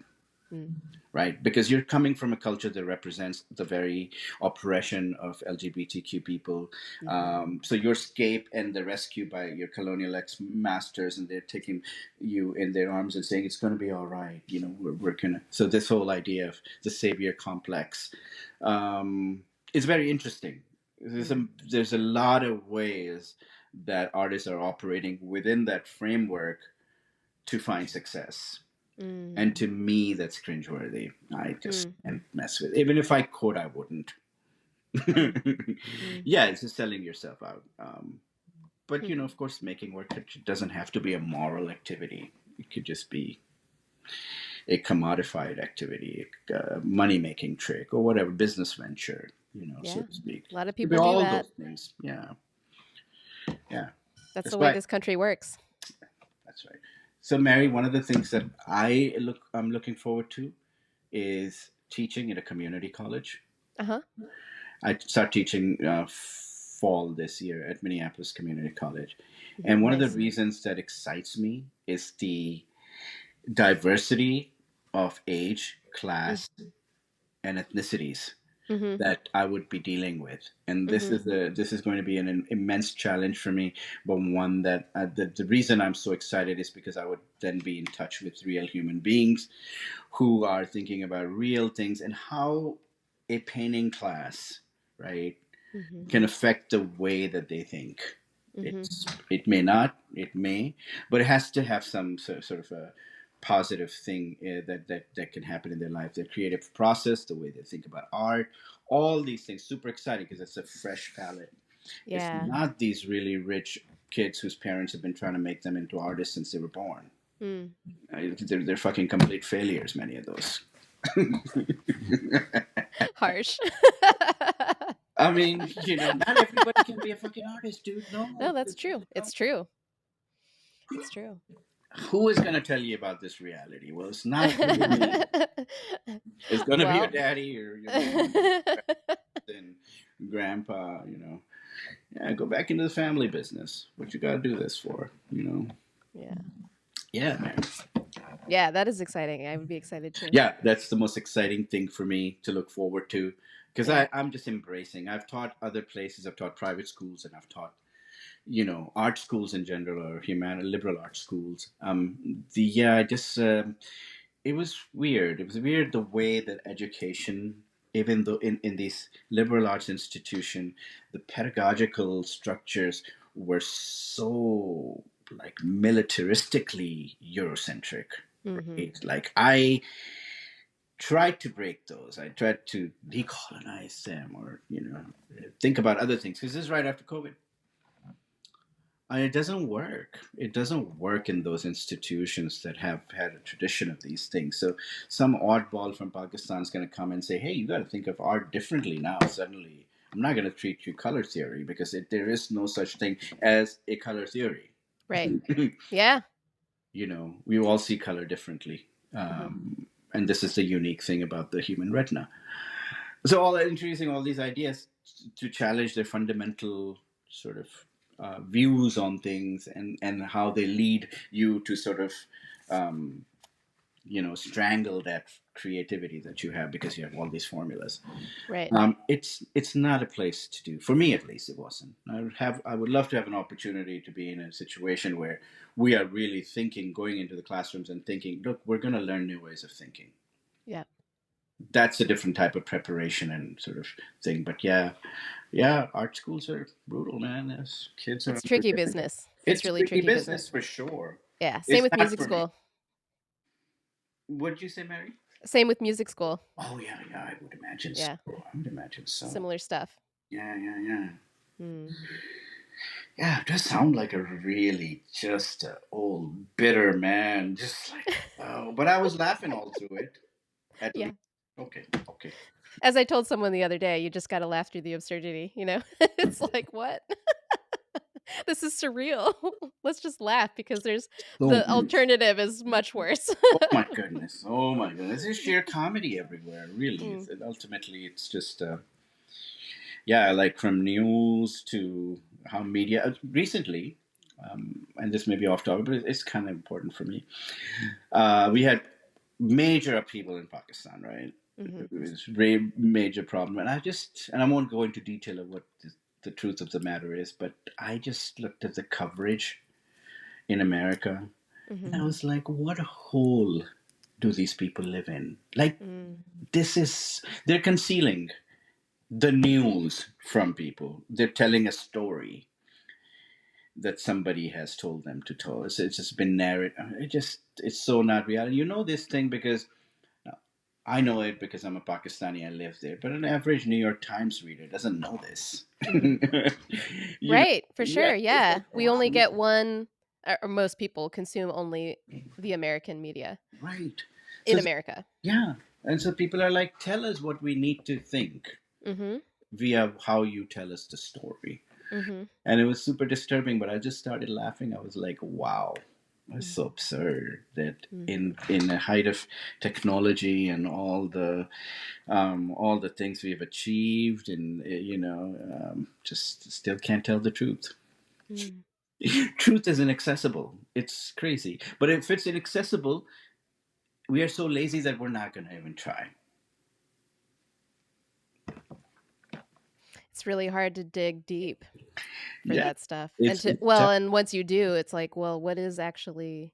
Mm.
Right? Because you're coming from a culture that represents the very oppression of LGBTQ people.
Mhm.
So your escape and the rescue by your colonial ex masters, and they're taking you in their arms and saying it's going to be all right. We're gonna. So this whole idea of the savior complex is very interesting.
Mm.
There's a lot of ways that artists are operating within that framework to find success. And
Mm.
to me, that's cringeworthy. I just
Mm.
can't mess with it. Even if I could, I wouldn't.
Mm. Mm.
Yeah, it's just selling yourself out. But,
Mm.
of course, making work, it doesn't have to be a moral activity. It could just be. a commodified activity, a money making trick, or whatever business venture, so
Yeah.
to speak.
A lot of
Could be
people do
all
that.
those things. Yeah, yeah.
That's the
That's
way
why.
this country works.
That's right. So, Mary, one of the things that I'm looking forward to is teaching at a community college.
Uh-huh.
I start teaching fall this year at Minneapolis Community College, and one of the
Nice.
reasons that excites me is the diversity of age, class, and ethnicities
Mm-hmm.
that I would be dealing with, and
Mm-hmm.
this is going to be an immense challenge for me. But one that the reason I'm so excited is because I would then be in touch with real human beings who are thinking about real things and how a painting class, right,
Mm-hmm.
can affect the way that they think.
Mm-hmm.
It may not, it may, but it has to have some sort of a positive thing that can happen in their life. Their creative process, the way they think about art, all these things. Super exciting because it's a fresh palette. It's
Yeah.
not these really rich kids whose parents have been trying to make them into artists since they were born.
Mm.
They're fucking complete failures, many of those.
Harsh.
I mean, not everybody can be a fucking artist, dude.
No,
No,
that's true. It's true. It's true.
who is going to tell you about this reality? Well, it's not going to be me. It's going to be your
Well,
daddy or your mom and grandpa. Yeah, go back into the family business. What you got to do this for?
yeah.
Yeah, man.
Yeah, that is exciting. I would be excited too.
Yeah, that's the most exciting thing for me to look forward to because
Yeah.
I'm just embracing. I've taught other places. I've taught private schools, and I've taught art schools in general or liberal arts schools. The yeah, I just it was weird. It was weird the way that education, even though in these liberal arts institution, the pedagogical structures were so like militaristically Eurocentric.
Mm-hmm.
Right? Like I tried to break those. I tried to decolonize them, or think about other things because this is right after COVID. And it doesn't work. It doesn't work in those institutions that have had a tradition of these things. So some oddball from Pakistan is going to come and say, "Hey, you got to think of art differently now." Suddenly, I'm not going to treat you color theory because there is no such thing as a color theory.
Right. Yeah.
We all see color differently,
Mm-hmm.
and this is the unique thing about the human retina. So all introducing all these ideas to challenge their fundamental sort of views on things and how they lead you to sort of um, strangle that creativity that you have because you have all these formulas.
Right.
It's not a place to do, for me at least. It wasn't. I would love to have an opportunity to be in a situation where we are really thinking, going into the classrooms and thinking, look, we're going to learn new ways of thinking.
Yeah.
That's a different type of preparation and sort of thing. But yeah, yeah, art schools are brutal, man. As kids are
It's tricky
unpredictable.
business. It's
It's
really
tricky
tricky
business
business.
for sure.
Yeah. Same
It's
with
not
music
for me.
school.
What'd you say, Mary?
Same with music school.
Oh yeah, yeah. I would imagine so.
Yeah.
I would imagine so.
Similar stuff.
Yeah, yeah, yeah.
Mm.
Yeah, it does sound like a really just old bitter man. Just like, oh, but I was laughing all through it. At
Yeah.
least, okay, okay.
As I told someone the other day, you just got to laugh through the absurdity, you know? It's like, what? This is surreal. Let's just laugh because there's
So
the alternative is much worse.
oh my goodness. Oh my goodness. There's sheer comedy everywhere, really.
Mm.
Ultimately, it's just, yeah, like from news to how media. Recently, and this may be off topic, but it's kind of important for me. We had major upheaval in Pakistan, right?
Mhm.
It was a very major problem. And I won't go into detail of what the truth of the matter is, but I just looked at the coverage in America and
Mhm.
I was like, what hole do these people live in? Like,
Mm.
they're concealing the news from people. They're telling a story that somebody has told them to tell. It's just been narrated. It's so not reality. You know this thing because I know it because I'm a Pakistani. I live there, but an average New York Times reader doesn't know this.
Mhm.
you know,
Right, for
yeah,
sure,
there's a
yeah. We
lot
only
more.
get one or most people consume only the American media
Right. So
in America.
yeah, and so people are like, tell us what we need to think
Mhm.
via how you tell us the story.
Mhm.
And it was super disturbing, but I just started laughing. I was like, wow, that's
Mm.
so absurd that
Mm.
in the height of technology and all the things we've achieved, and just still can't tell the truth.
Mm.
Truth is inaccessible. It's crazy, but if it's inaccessible, we are so lazy that we're not going to even try.
It's really hard to dig deep for
Yeah,
that stuff. And
it's
to
it's
well, and once you do, it's like, well, what is actually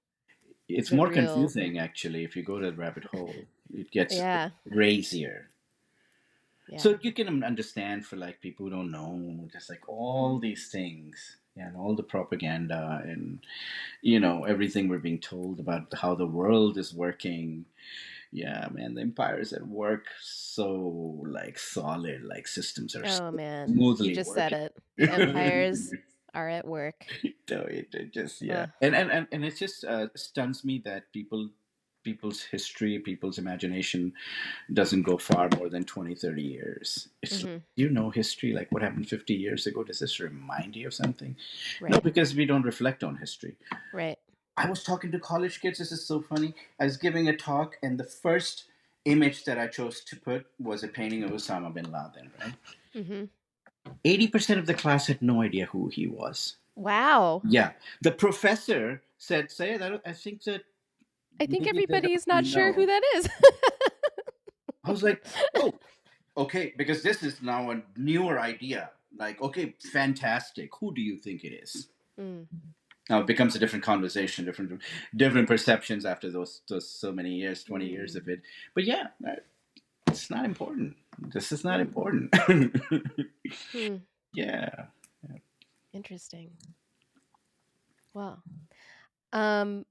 it's
the
more
real.
confusing actually if you go to the rabbit hole. It gets
Yeah.
crazier.
Yeah.
So you can understand for like people who don't know, just like all
Mm.
these things, yeah, and all the propaganda and everything we're being told about how the world is working. Yeah, man, the empire's at work, so like solid, like systems are
Oh
so
man, you
smoothly
just said
working.
it. The empires are at work.
No, it just yeah,
Ugh.
and it just stuns me that people's history, people's imagination doesn't go far more than 20, 30 years. It's like,
Mhm.
history, like what happened 50 years ago. Does this remind you of something? No,
Right.
because we don't reflect on history.
Right.
I was talking to college kids. This is so funny. I was giving a talk, and the first image that I chose to put was a painting of Osama bin Laden, right?
Mhm.
80% of the class had no idea who he was.
Wow.
Yeah. The professor said, Sayed, I think that
I think
maybe they
everybody
don't
is not sure who
know.
that is.
I was like, oh, okay, because this is now a newer idea. Like, okay, fantastic. Who do you think it is?
Mm.
Now it becomes a different conversation, different perceptions after those so many years, 20 years of
Mm.
it. But yeah, it's not important. This is not
Mm.
important.
Hmm.
Yeah.
Interesting. Well, um,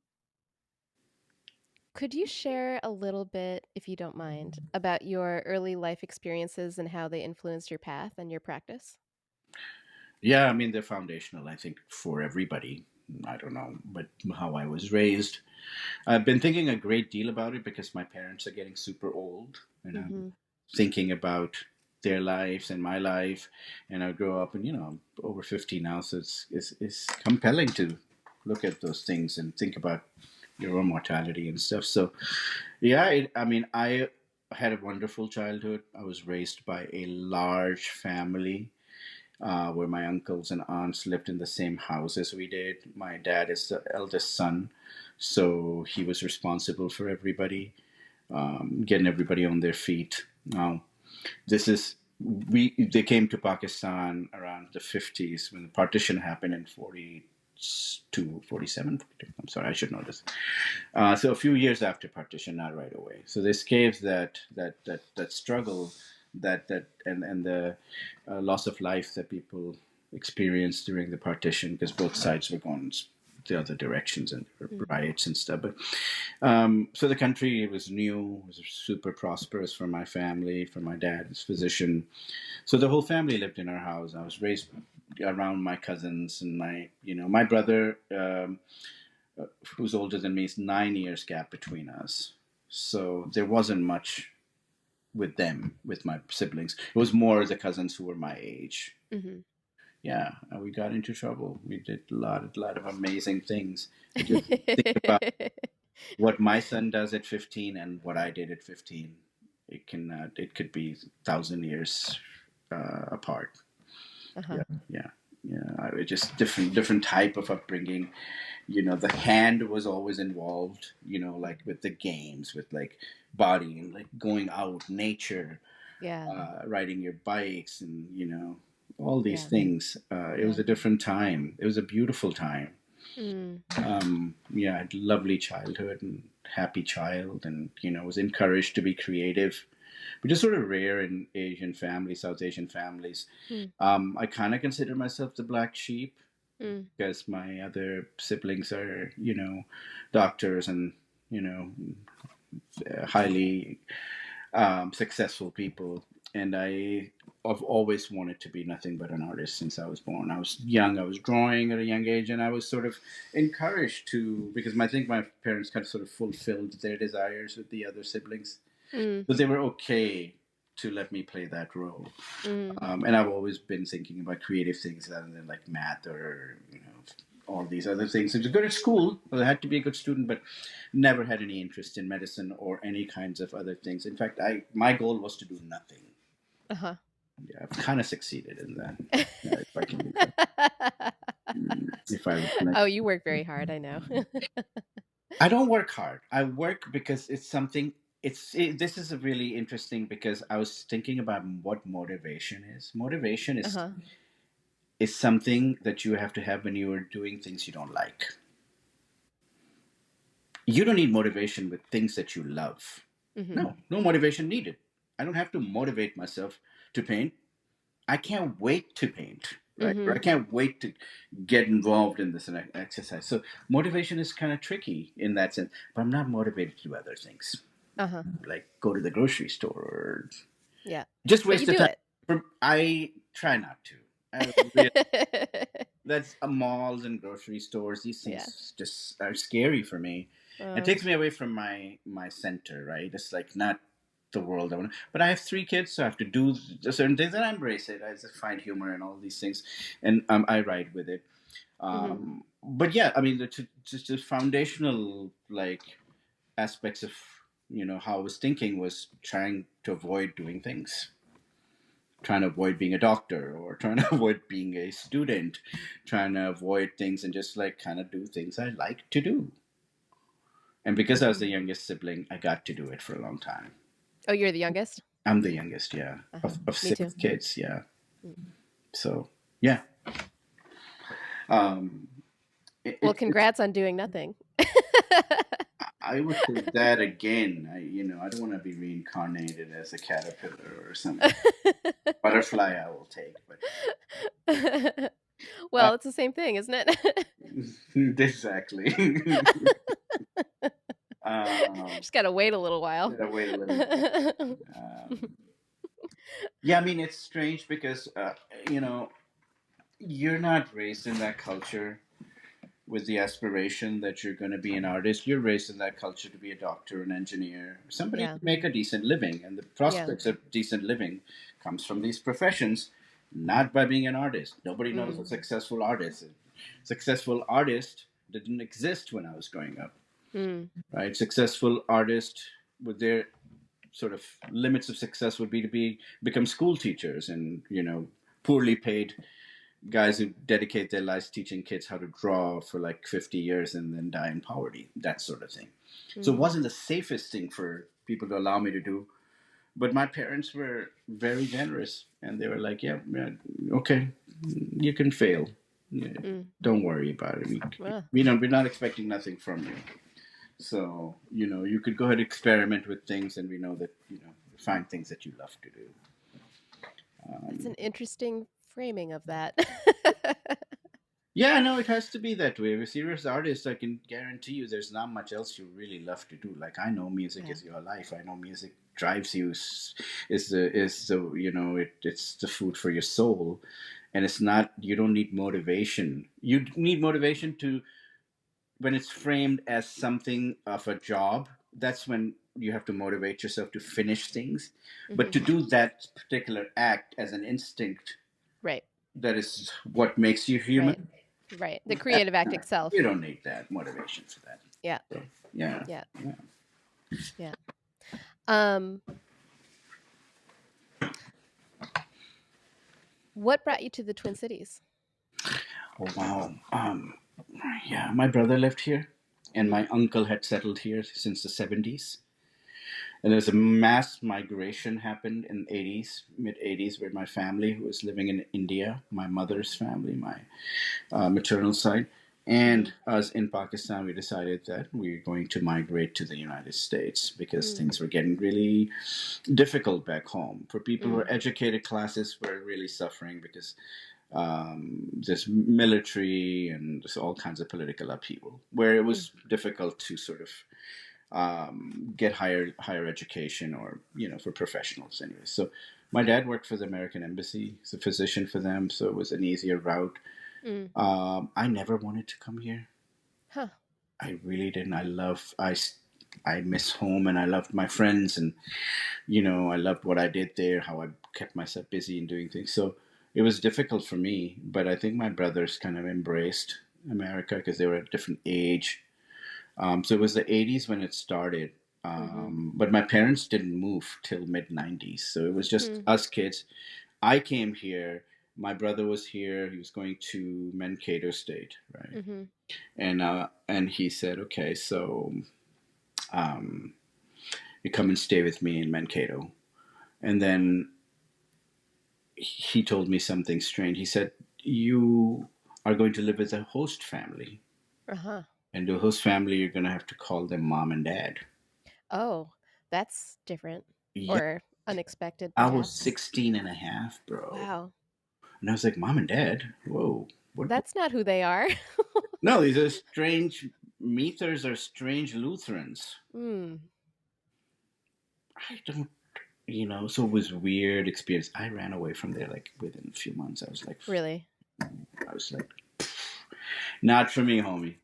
could you share a little bit, if you don't mind, about your early life experiences and how they influenced your path and your practice?
Yeah, I mean they're foundational, I think, for everybody. I don't know, but how I was raised. I've been thinking a great deal about it because my parents are getting super old, and I'm
Mhm.
thinking about their lives and my life. And I grow up, and I'm over 50 now, so it's compelling to look at those things and think about your own mortality and stuff. So yeah, I mean, I had a wonderful childhood. I was raised by a large family where my uncles and aunts lived in the same house as we did. My dad is the eldest son, so he was responsible for everybody, getting everybody on their feet. Now, this is they came to Pakistan around the 50s when the partition happened in 42, 47. I'm sorry, I should know this. So a few years after partition, not right away. So they escaped that struggle, and the loss of life that people experienced during the partition because both sides were going the other directions and
Mm.
riots and stuff. But so the country was new, was super prosperous for my family, for my dad's physician. So the whole family lived in our house. I was raised around my cousins and my brother. Who's older than me is 9 years gap between us. So there wasn't much with them, with my siblings. It was more the cousins who were my age.
Mhm.
Yeah, and we got into trouble. We did a lot of amazing things. You just think about what my son does at 15 and what I did at 15. It could be 1,000 years apart.
Uh-huh.
Yeah, yeah, yeah. Just different type of upbringing. The hand was always involved, like with the games, with like body and like going out, nature,
Yeah.
riding your bikes, and all these
Yeah.
things. It was
Yeah.
a different time. It was a beautiful time.
Mm.
Yeah, I had a lovely childhood and happy child, and was encouraged to be creative, which is sort of rare in Asian families, South Asian families.
Mm.
I kind of consider myself the black sheep
Mm.
because my other siblings are, doctors and, highly successful people. And I I've always wanted to be nothing but an artist since I was born. I was young. I was drawing at a young age, and I was sort of encouraged to, because I think my parents kind of sort of fulfilled their desires with the other siblings,
Mm.
so they were okay to let me play that role.
Mm.
And I've always been thinking about creative things rather than like math or all these other things. So to go to school, well, I had to be a good student, but never had any interest in medicine or any kinds of other things. In fact, I my goal was to do nothing.
Uh-huh.
Yeah, I've kind of succeeded in that. Yeah, if I can be fair. If I reflect,
Oh, you work very hard, I know.
I don't work hard. I work because it's something. This is a really interesting because I was thinking about what motivation is. Motivation
Uh-huh.
is something that you have to have when you are doing things you don't like. You don't need motivation with things that you love.
Mhm.
No motivation needed. I don't have to motivate myself to paint. I can't wait to paint, right? Or I
Mhm.
can't wait to get involved in this exercise. So motivation is kind of tricky in that sense. But I'm not motivated to do other things,
Uh-huh.
like go to the grocery store or
Yeah.
just
But
waste
you
the
do
time.
it.
I try not to. I really, that's malls and grocery stores. These
Yeah.
things just are scary for me. It
Uh,
takes me away from my center, right? It's like not the world I want. But I have three kids, so I have to do certain things, and I embrace it. I just find humor and all these things, and I ride with it.
mhm.
But yeah, I mean, just the foundational like aspects of how I was thinking was trying to avoid doing things, trying to avoid being a doctor or trying to avoid being a student, trying to avoid things and just like kind of do things I like to do. And because I was the
Mhm.
youngest sibling, I got to do it for a long time.
Oh, you're the youngest?
I'm the youngest, yeah,
Uh-huh.
of
Me too.
six kids, yeah.
Mm.
So yeah, um,
Well,
it's.
congrats on doing nothing.
I would take that again. I don't want to be reincarnated as a caterpillar or some butterfly. I will take, but uh,
Well, it's the same thing, isn't it?
exactly. um,
Just gotta wait a little while.
Gotta wait a little bit. Yeah, I mean, it's strange because you know you're not raised in that culture with the aspiration that you're going to be an artist. You're raised in that culture to be a doctor, an engineer, somebody
Yeah.
to make a decent living, and the
Yeah.
prospects of decent living comes from these professions, not by being an artist. Nobody knows
Mm.
a successful artist. A successful artist didn't exist when I was growing up,
Mm.
right? Successful artist with their sort of limits of success would be to become school teachers and poorly paid guys who dedicate their lives teaching kids how to draw for like 50 years and then die in poverty, that sort of thing. So it
Mm.
wasn't the safest thing for people to allow me to do, but my parents were very generous and they were like, yeah, yeah, okay, you can fail. Yeah,
Mm.
don't worry about it.
Well,
We're not expecting nothing from you. So, you could go ahead and experiment with things, and we know that, find things that you love to do.
that's an
Um,
interesting framing of that.
yeah, no, it has to be that way. If you're a serious artist, I can guarantee you there's not much else you really love to do. Like, I know music
Yeah.
is your life. I know music drives you, is the, it's the food for your soul. And it's not, you don't need motivation. You need motivation to when it's framed as something of a job, that's when you have to motivate yourself to finish things. But
Mhm.
to do that particular act as an instinct,
Right.
that is what makes you
Right.
human.
Right. The creative act
You
itself.
don't need that motivation for that.
Yeah.
So, yeah.
Yeah.
Yeah.
Yeah. Um, what brought you to the Twin Cities?
Oh wow. Yeah, my brother lived here, and
Mhm.
my uncle had settled here since the 70s. And there was a mass migration happened in the 80s, mid 80s, where my family, who was living in India, my mother's family, my maternal side, and
Mhm.
us in Pakistan, we decided that we were going to migrate to the United States because
Mm.
things were getting really difficult back home. For people who
Mm.
are educated classes, were really suffering because there's military and there's all kinds of political upheaval, where it
Mm.
was difficult to sort of get higher education or for professionals anyway. So My dad worked for the American Embassy. He's a physician for them, so it was an easier route.
Mm.
I never wanted to come here.
Huh.
I really didn't. I miss home, and I loved my friends, and I loved what I did there, how I kept myself busy and doing things. So it was difficult for me, but I think my brothers kind of embraced America because they were at a different age. So it was the 80s when it started.
Mm-hmm.
But my parents didn't move till mid 90s. So it was just
Mm.
us kids. I came here. My brother was here. He was going to Mankato State, right?
Mm-hmm.
And he said, okay, so um, you come and stay with me in Mankato. And then he told me something strange. He said, you are going to live with a host family.
Uh-huh.
And the host family, you're going to have to call them mom and dad.
Oh, that's different
Yeah,
or unexpected,
I was
perhaps.
16 and a half, bro.
Wow.
And I was like, mom and dad? Whoa. What?
That's not who they are.
No, these are strange, Meters are strange Lutherans.
Mm.
I don't, so it was weird experience. I ran away from there like within a few months.
Really?
I was like, not for me, homie.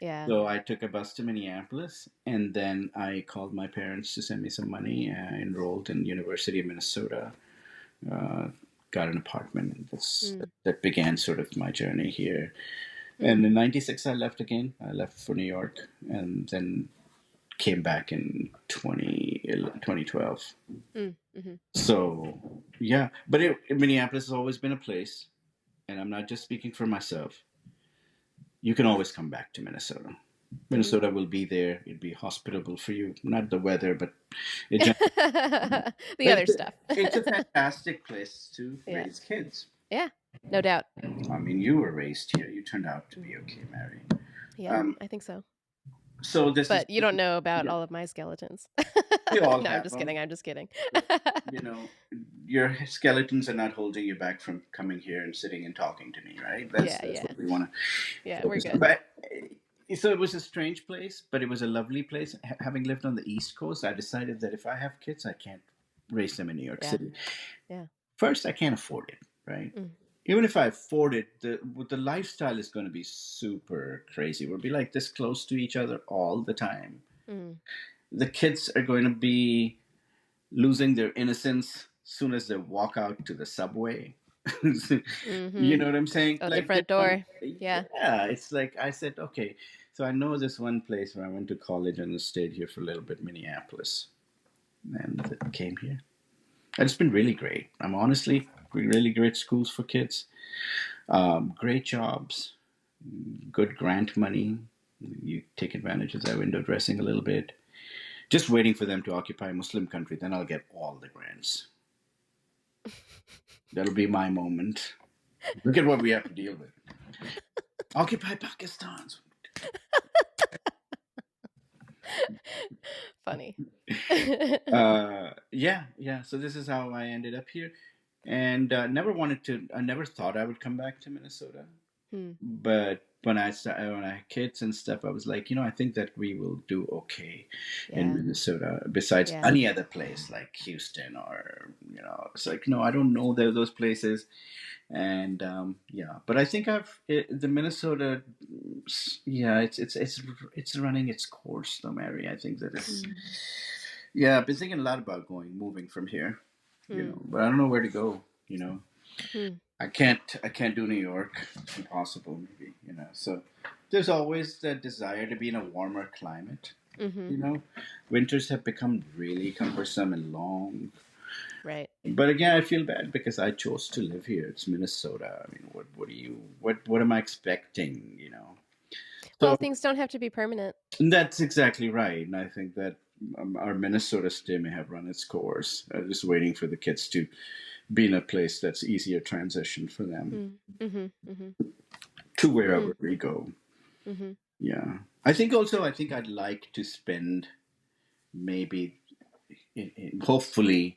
Yeah.
So I took a bus to Minneapolis, and then I called my parents to send me some money. Enrolled in University of Minnesota, uh, got an apartment.
Mm.
That began sort of my journey here.
Mm.
And in '96, I left again. I left for New York, and then came back in 2012.
Mm. Mm-hmm.
So yeah, but Minneapolis has always been a place, and I'm not just speaking for myself. You can always come back to Minnesota.
Mm-hmm.
Minnesota will be there. It'd be hospitable for you. Not the weather, but it,
The other
it's,
stuff.
it's a fantastic place to
Yeah.
raise kids.
Yeah. No doubt.
I mean, you were raised here. You turned out to
Mm.
be okay, Mary.
Yeah,
Um,
I think so.
so this is,
But you don't know about
yeah,
all of my skeletons.
we all
No, I'm
have
just
them.
kidding. I'm just kidding.
But, you know, your skeletons are not holding you back from coming here and sitting and talking to me, right? That's
Yeah,
that's
yeah.
what we want to
Yeah, we're
focus on.
good.
But so it was a strange place, but it was a lovely place. Having lived on the East Coast, I decided that if I have kids, I can't raise them in New York
Yeah.
City.
Yeah.
First, I can't afford it, right?
Mm.
Even if I afford it, the lifestyle is going to be super crazy. We'll be like this close to each other all the time.
Mm.
The kids are going to be losing their innocence soon as they walk out to the subway. You
Mm-hmm.
know what I'm saying?
Oh, the
Like they
front
don't.
door. Yeah.
Yeah, it's like I said, okay. So I know this one place where I went to college and stayed here for a little bit, Minneapolis, and came here. And it's been really great. I'm honestly really great schools for kids, great jobs, good grant money. You take advantage of that window dressing a little bit. Just waiting for them to occupy a Muslim country, then I'll get all the grants. That'll be my moment. Look at what we have to deal with. Occupy Pakistan.
Funny.
Yeah, yeah. So this is how I ended up here, and never wanted to. I never thought I would come back to Minnesota.
Hmm.
But when I had kids and stuff, I was like, I think that we will do okay in
Yeah.
Minnesota. Besides
Yeah.
any other place like Houston or it's like no, I don't know those places. And yeah, but I think the Minnesota, yeah, it's running its course, though, Mary. I think that it's
Hmm.
yeah. I've been thinking a lot about moving from here,
Hmm.
but I don't know where to go.
Hmm.
I can't do New York. It's impossible, maybe. So there's always that desire to be in a warmer climate.
Mm-hmm.
You know, winters have become really cumbersome and long.
Right.
But again, I feel bad because I chose to live here. It's Minnesota. I mean, what am I expecting?
Well,
So
things don't have to be permanent.
that's exactly right, and I think that our Minnesota stay may have run its course. Just waiting for the kids to be in a place that's easier transition for them
Mm. Mm-hmm. Mm-hmm.
to
Hmm.
wherever we go.
Mm-hmm.
Yeah, I think I'd like to spend maybe, hopefully,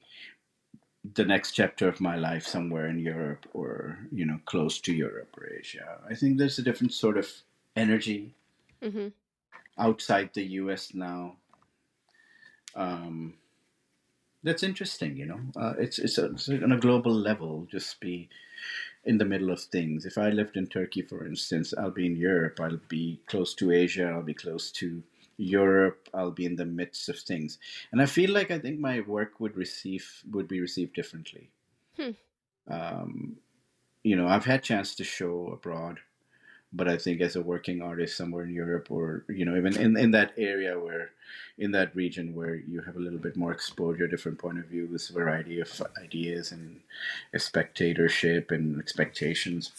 the next chapter of my life somewhere in Europe or close to Europe or Asia. I think there's a different sort of energy
Mm-hmm.
outside the U.S. now. Um, That's interesting. It's on a global level. Just be in the middle of things. If I lived in Turkey, for instance, I'll be in Europe. I'll be close to Asia. I'll be close to Europe. I'll be in the midst of things, and I feel like I think my work would be received differently.
Hmm.
Um, I've had chance to show abroad, but I think as a working artist somewhere in Europe, or even in that area where, in that region where you have a little bit more exposure, different point of views, variety of ideas, and a spectatorship and expectations,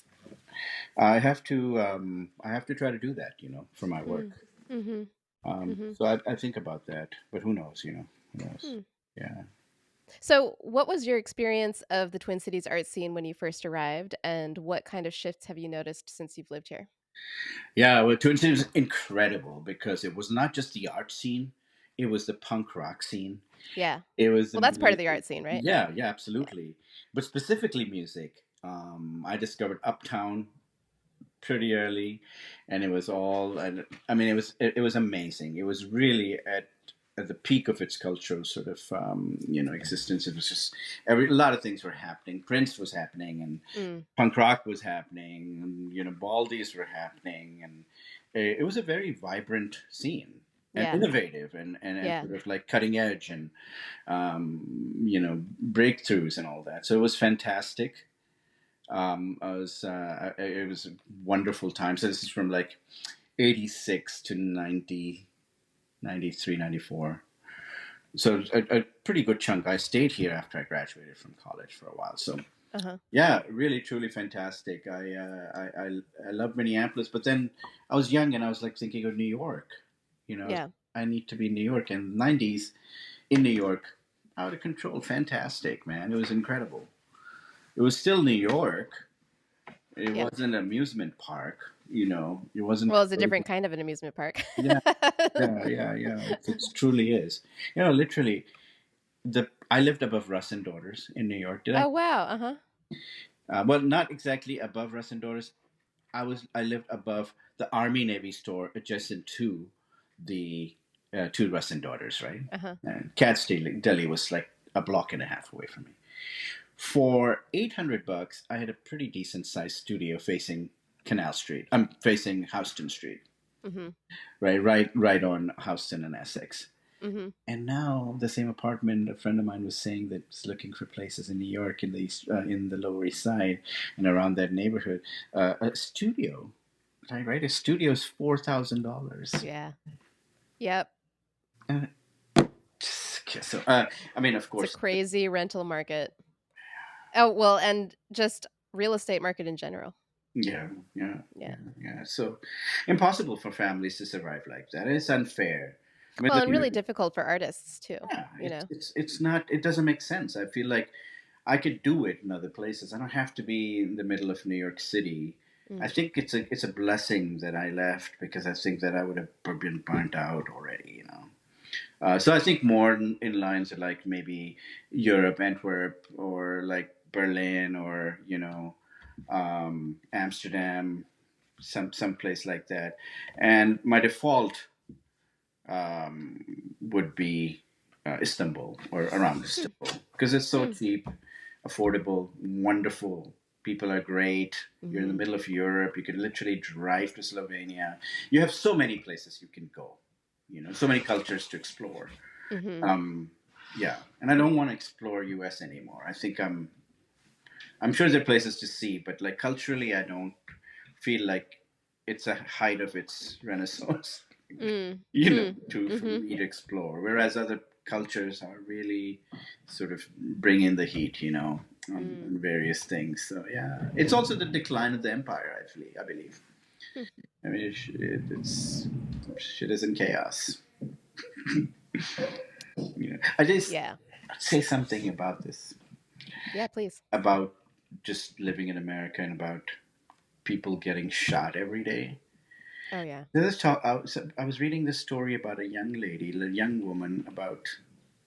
I have to try to do that, for my
Hmm.
work.
Mm-hmm. Mm-hmm.
So I think about that, but who knows, who knows?
Hmm.
Yeah.
So, what was your experience of the Twin Cities art scene when you first arrived, and what kind of shifts have you noticed since you've lived here?
Yeah, well, Twin Cities was incredible because it was not just the art scene; it was the punk rock scene.
Yeah.
It was
Well, that's part of the
amazing.
art scene, right?
Yeah, yeah,
Yeah.
absolutely. But specifically music. I discovered Uptown pretty early, and it was all. And I mean, it was amazing. It was really at the peak of its cultural sort of existence. It was just a lot of things were happening. Prince was happening, and
Mm.
punk rock was happening, and Baldies were happening, and it was a very vibrant scene and
Yeah.
innovative and
Yeah.
sort of like cutting edge and breakthroughs and all that. So it was fantastic. It was a wonderful time. So this is from like 86 to 90, 93, 94. So a pretty good chunk. I stayed here after I graduated from college for a while. So
Uh-huh.
yeah, really, truly fantastic. I love Minneapolis, but then I was young and I was like thinking of New York.
Yeah.
I need to be in New York. And the 90s in New York, out of control, fantastic, man. It was incredible. It was still New York. It
Yeah.
wasn't an amusement park. It wasn't
Well, it's a
crazy.
different kind of an amusement park.
Yeah, yeah, yeah, yeah. It truly is. Literally, the I lived above Russ and Daughters in New York. Did I?
Oh, wow. Uh-huh.
Well, not exactly above Russ and Daughters. I lived above the Army Navy store adjacent to the to Russ and Daughters, right?
Uh-huh.
And Cat's Deli was like a block and a half away from me. For $800, I had a pretty decent sized studio facing Canal Street. I'm facing Houston Street,
Mhm.
right on Houston and Essex.
Mhm.
And now the same apartment, a friend of mine was saying that he's looking for places in New York in the Lower East Side and around that neighborhood. A studio, right? A studio is $4,000.
Yeah. Yep.
Uh, so, I mean, of
It's a
course,
crazy rental market. Oh, well, and just real estate market in general.
yeah, yeah,
Yeah.
yeah, yeah. So impossible for families to survive like that. It's unfair. I mean,
Well, and really
listen,
difficult for artists too,
yeah,
you know?
it's not. It doesn't make sense. I feel like I could do it in other places. I don't have to be in the middle of New York City. I
Mm.
think it's a blessing that I left because I think that I would have been burnt out already. So I think more in lines of like maybe Europe, Antwerp, or like Berlin, or Amsterdam, some place like that. And my default would be Istanbul or around
Hmm.
Istanbul because it's so
Hmm.
cheap, affordable, wonderful. People are great. You're in the
Mhm.
middle of Europe. You can literally drive to Slovenia. You have so many places you can go. So many cultures to explore.
Mhm.
Um, yeah, and I don't want to explore U.S. anymore. I think I'm sure there are places to see, but like culturally, I don't feel like it's a height of its renaissance.
Mm. Hmm.
To for
Mhm.
me to explore. Whereas other cultures are really sort of bringing the heat,
Mm.
on various things. So yeah, it's also the decline of the empire. I believe.
Hmm.
I mean, it's shit is in chaos. I just
Yeah.
say something about this,
Yeah, please.
about just living in America and about people getting shot every day.
Oh, yeah.
I was reading this story about a young lady, a young woman, about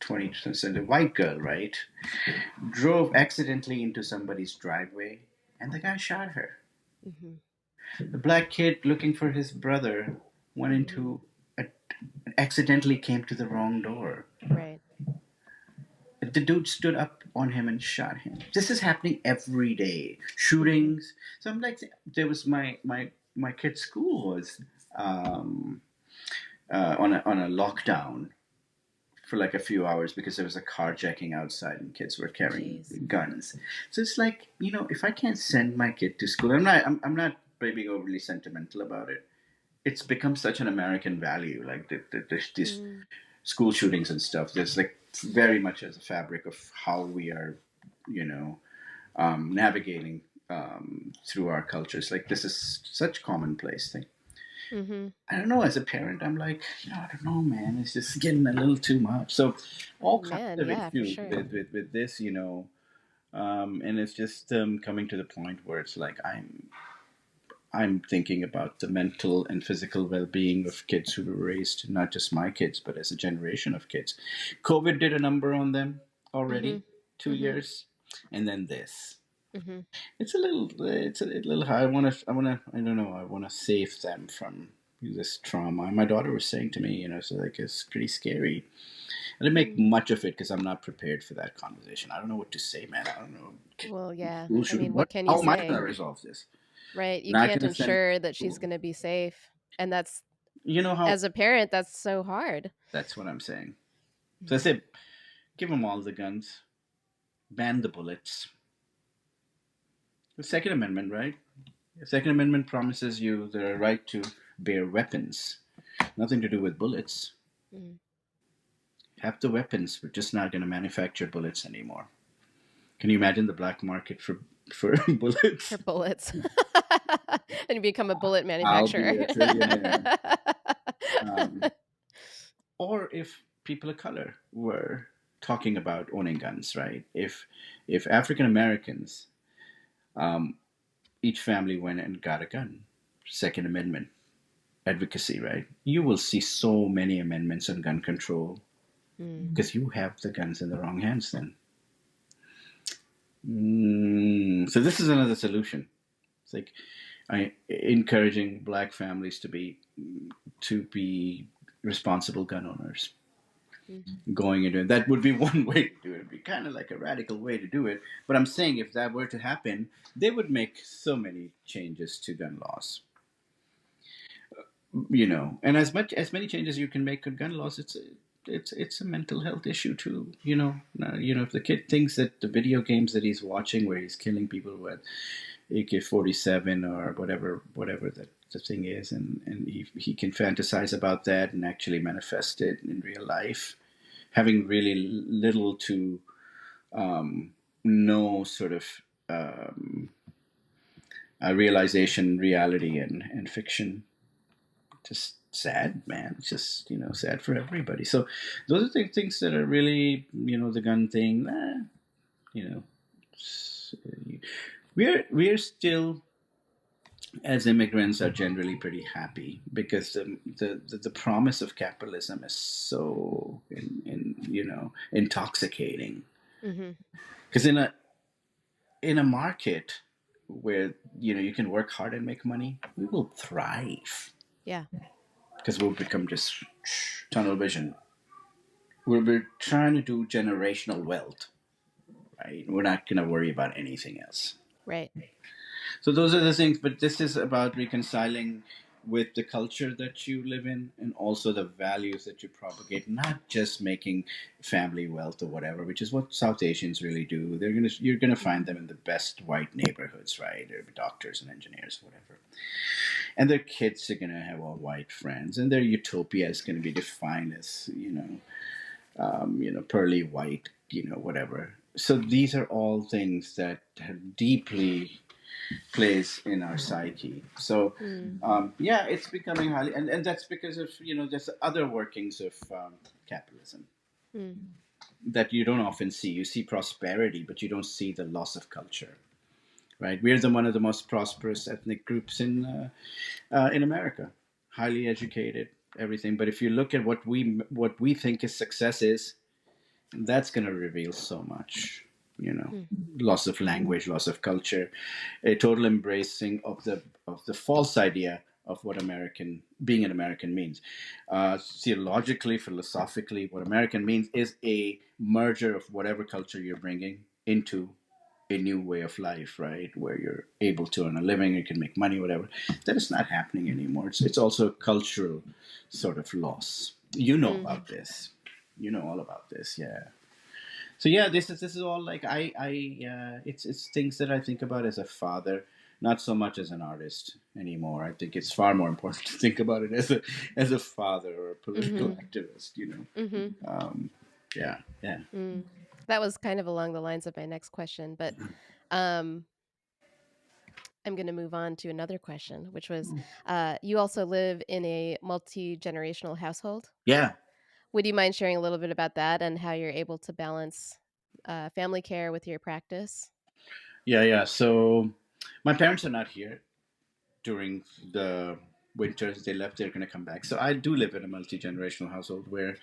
20, so a white girl, right? Drove accidentally into somebody's driveway, and the guy shot her.
Mhm.
The black kid looking for his brother went
Mhm.
into a, accidentally came to the wrong door.
Right.
The dude stood up on him and shot him. This is happening every day. Shootings. So I'm like, there was my kid's school was um, on a lockdown for like a few hours because there was a carjacking outside and kids were carrying
Jeez.
guns. So it's like, if I can't send my kid to school, I'm not being overly sentimental about it. It's become such an American value, like these
Mm.
school shootings and stuff. There's like very much as a fabric of how we are, you know, navigating through our cultures. Like this is such commonplace thing.
Mm-hmm.
I don't know. As a parent, I'm like, I don't know, man. It's just getting a little too much. So, all kinds
Man,
of
yeah, for
issues
sure.
with this, and it's just coming to the point where it's like I'm thinking about the mental and physical well-being of kids who were raised, not just my kids, but as a generation of kids. COVID did a number on them
Mm-hmm.
already, two
Mm-hmm.
years, and then this.
Mm-hmm.
It's a little hard. I don't know. I want to save them from this trauma. My daughter was saying to me, so like it's pretty scary. I didn't make
Mm.
much of it because I'm not prepared for that conversation. I don't know what to say, man. I don't know.
Well, yeah.
School
I
shooting.
mean,
What?
what can you
How am I going
say?
to resolve this?
Right? You
Not
can't
going to send
ensure that she's
school.
going to be safe. And that's,
You know how?
as a parent, that's so hard.
That's what I'm saying. So I
Mhm.
said, give them all the guns, ban the bullets. The Second Amendment, right? The Second Amendment promises you the right to bear weapons. Nothing to do with bullets.
Mhm.
Have the weapons. We're just not going to manufacture bullets anymore. Can you imagine the black market for
For
bullets?
bullets. And you become a bullet
I'll
manufacturer.
be a trillionaire. Um, or if people of color were talking about owning guns, right? If African Americans, um, each family went and got a gun, Second Amendment advocacy, right? You will see so many amendments on gun control
Mm.
because you have the guns in the wrong hands then. So this is another solution. It's like encouraging black families to be responsible gun owners.
Mm.
Going into it, that would be one way to do it. It'd be kind of like a radical way to do it. But I'm saying if that were to happen, they would make so many changes to gun laws. And as many changes you can make to gun laws, it's a mental health issue too. If the kid thinks that the video games that he's watching, where he's killing people with AK-47 or whatever that the thing is, and he can fantasize about that and actually manifest it in real life, having really little to no sort of um, realization, reality, and fiction. Just sad, man. It's just sad for everybody. So those are the things that are really the gun thing. You know, we are still, as immigrants, are generally pretty happy because the promise of capitalism is so intoxicating.
Mhm.
Because in a market where you can work hard and make money, we will thrive
Yeah.
because we'll become just tunnel vision. We're trying to do generational wealth, right? We're not going to worry about anything else.
Right.
So those are the things, but this is about reconciling with the culture that you live in and also the values that you propagate, not just making family wealth or whatever, which is what South Asians really do. You're gonna find them in the best white neighborhoods, right? They're doctors and engineers, whatever. And their kids are gonna have all white friends, and their utopia is gonna be defined as pearly white, whatever. So these are all things that have deeply plays in our psyche. So,
Mm.
yeah, it's becoming highly, and that's because of there's other workings of capitalism
Mm.
that you don't often see. You see prosperity, but you don't see the loss of culture. Right? We're one of the most prosperous ethnic groups in America, highly educated, everything. But if you look at what we think is success is, that's going to reveal so much. You know,
Mm.
loss of language, loss of culture, a total embracing of the false idea of what being an American means. Theologically, philosophically, what American means is a merger of whatever culture you're bringing into a new way of life, right? Where you're able to earn a living, you can make money, whatever. That is not happening anymore. It's also a cultural sort of loss. You know
Mm.
about this. You know all about this, yeah. So yeah, this is all like it's things that I think about as a father, not so much as an artist anymore. I think it's far more important to think about it as a father or a political
Mhm.
activist.
Mhm.
Yeah, yeah,
Mm. That was kind of along the lines of my next question, but um, I'm going to move on to another question, which was, you also live in a multi-generational household.
yeah,
Would you mind sharing a little bit about that and how you're able to balance family care with your practice?
yeah. So my parents are not here during the winters. They left. They're going to come back. So I do live in a multi generational household where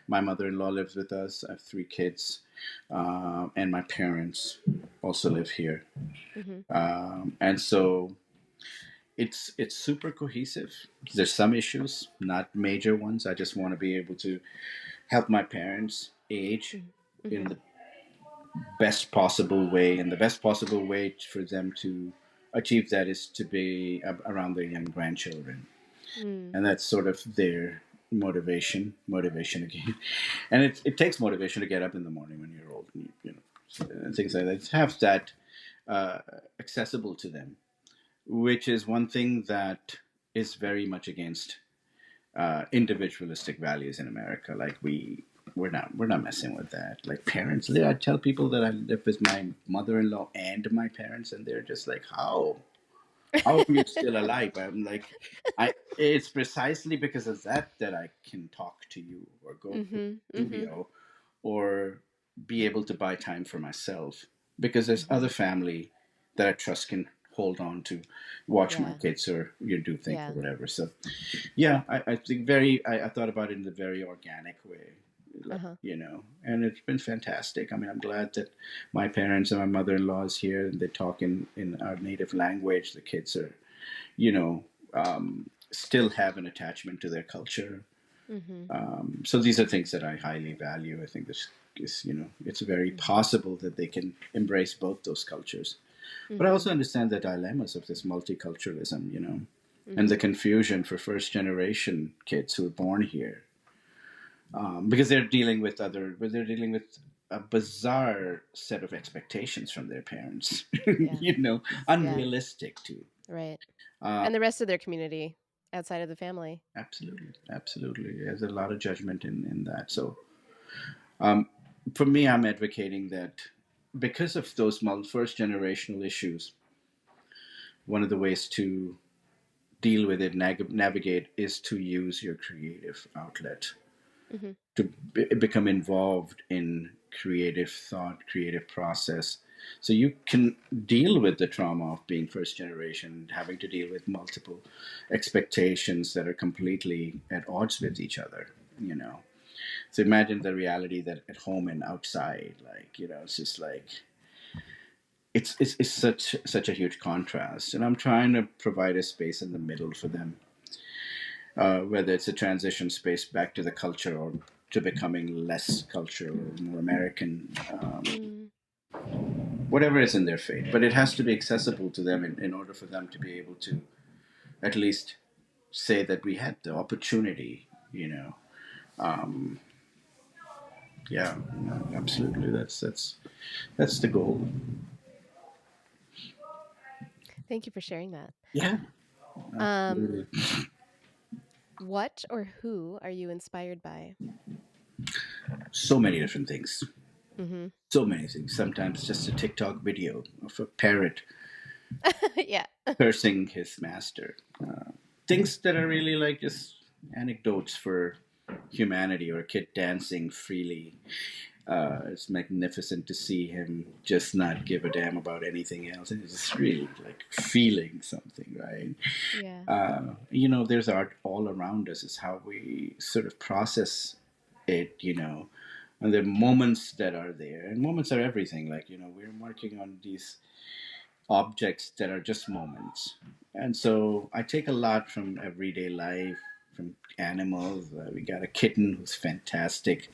my mother-in-law lives with us. I have three kids, and my parents also live here.
Mhm.
And so it's super cohesive. There's some issues, not major ones. I just want to be able to help my parents age
Mhm.
in
Mhm.
the best possible way, and the best possible way for them to achieve that is to be around their young grandchildren,
Mm.
and that's sort of their motivation again. And it takes motivation to get up in the morning when you're old, and and things like that. Have that uh, accessible to them, which is one thing that is very much against individualistic values in America. Like we're not messing with that. Like parents, I tell people that I live with my mother-in-law and my parents, and they're just like, how are you still alive? I'm like, it's precisely because of that I can talk to you or go to
Mhm.
the
Mhm.
studio or be able to buy time for myself, because there's other
Mhm.
family that I trust can hold on to watch my
Yeah.
kids or do things or
Yeah.
whatever. So yeah, I think I thought about it in a very organic way, like,
Uh-huh.
and it's been fantastic. I mean, I'm glad that my parents and my mother-in-law is here and they talk in our native language. The kids are, you know, still have an attachment to their culture.
Mhm.
So these are things that I highly value. I think this is, it's very
Mhm.
possible that they can embrace both those cultures. But I
Mhm.
also understand the dilemmas of this multiculturalism, and the
Mhm.
confusion for first generation kids who are born here, because they're dealing with a bizarre set of expectations from their parents,
Yeah. Yeah.
unrealistic too.
Right.
Uh,
And the rest of their community outside of the family.
Absolutely, absolutely. There's a lot of judgment in that. So um, for me, I'm advocating that because of those first generational issues, one of the ways to deal with it, navigate, is to use your creative outlet
Mhm.
to become involved in creative thought, creative process. So you can deal with the trauma of being first generation, having to deal with multiple expectations that are completely at odds with each other, So imagine the reality that at home and outside, like, it's just like, it's such a huge contrast. And I'm trying to provide a space in the middle for them, whether it's a transition space back to the culture or to becoming less cultural, more American,
Mm.
whatever is in their fate. But it has to be accessible to them in order for them to be able to at least say that we had the opportunity, Um, yeah, no, absolutely. That's the goal.
Thank you for sharing that.
Yeah,
Um,
absolutely.
what or who are you inspired by?
So many different things.
Mhm.
So many things. Sometimes just a TikTok video of a parrot
Yeah.
cursing his master. Things that are really like just anecdotes for humanity, or a kid dancing freely. It's magnificent to see him just not give a damn about anything else, and it's just really like feeling something, right?
Yeah.
There's art all around us. It's how we sort of process it, and the moments that are there. And moments are everything. Like, we're working on these objects that are just moments. And so I take a lot from everyday life, from animals. We got a kitten who's fantastic,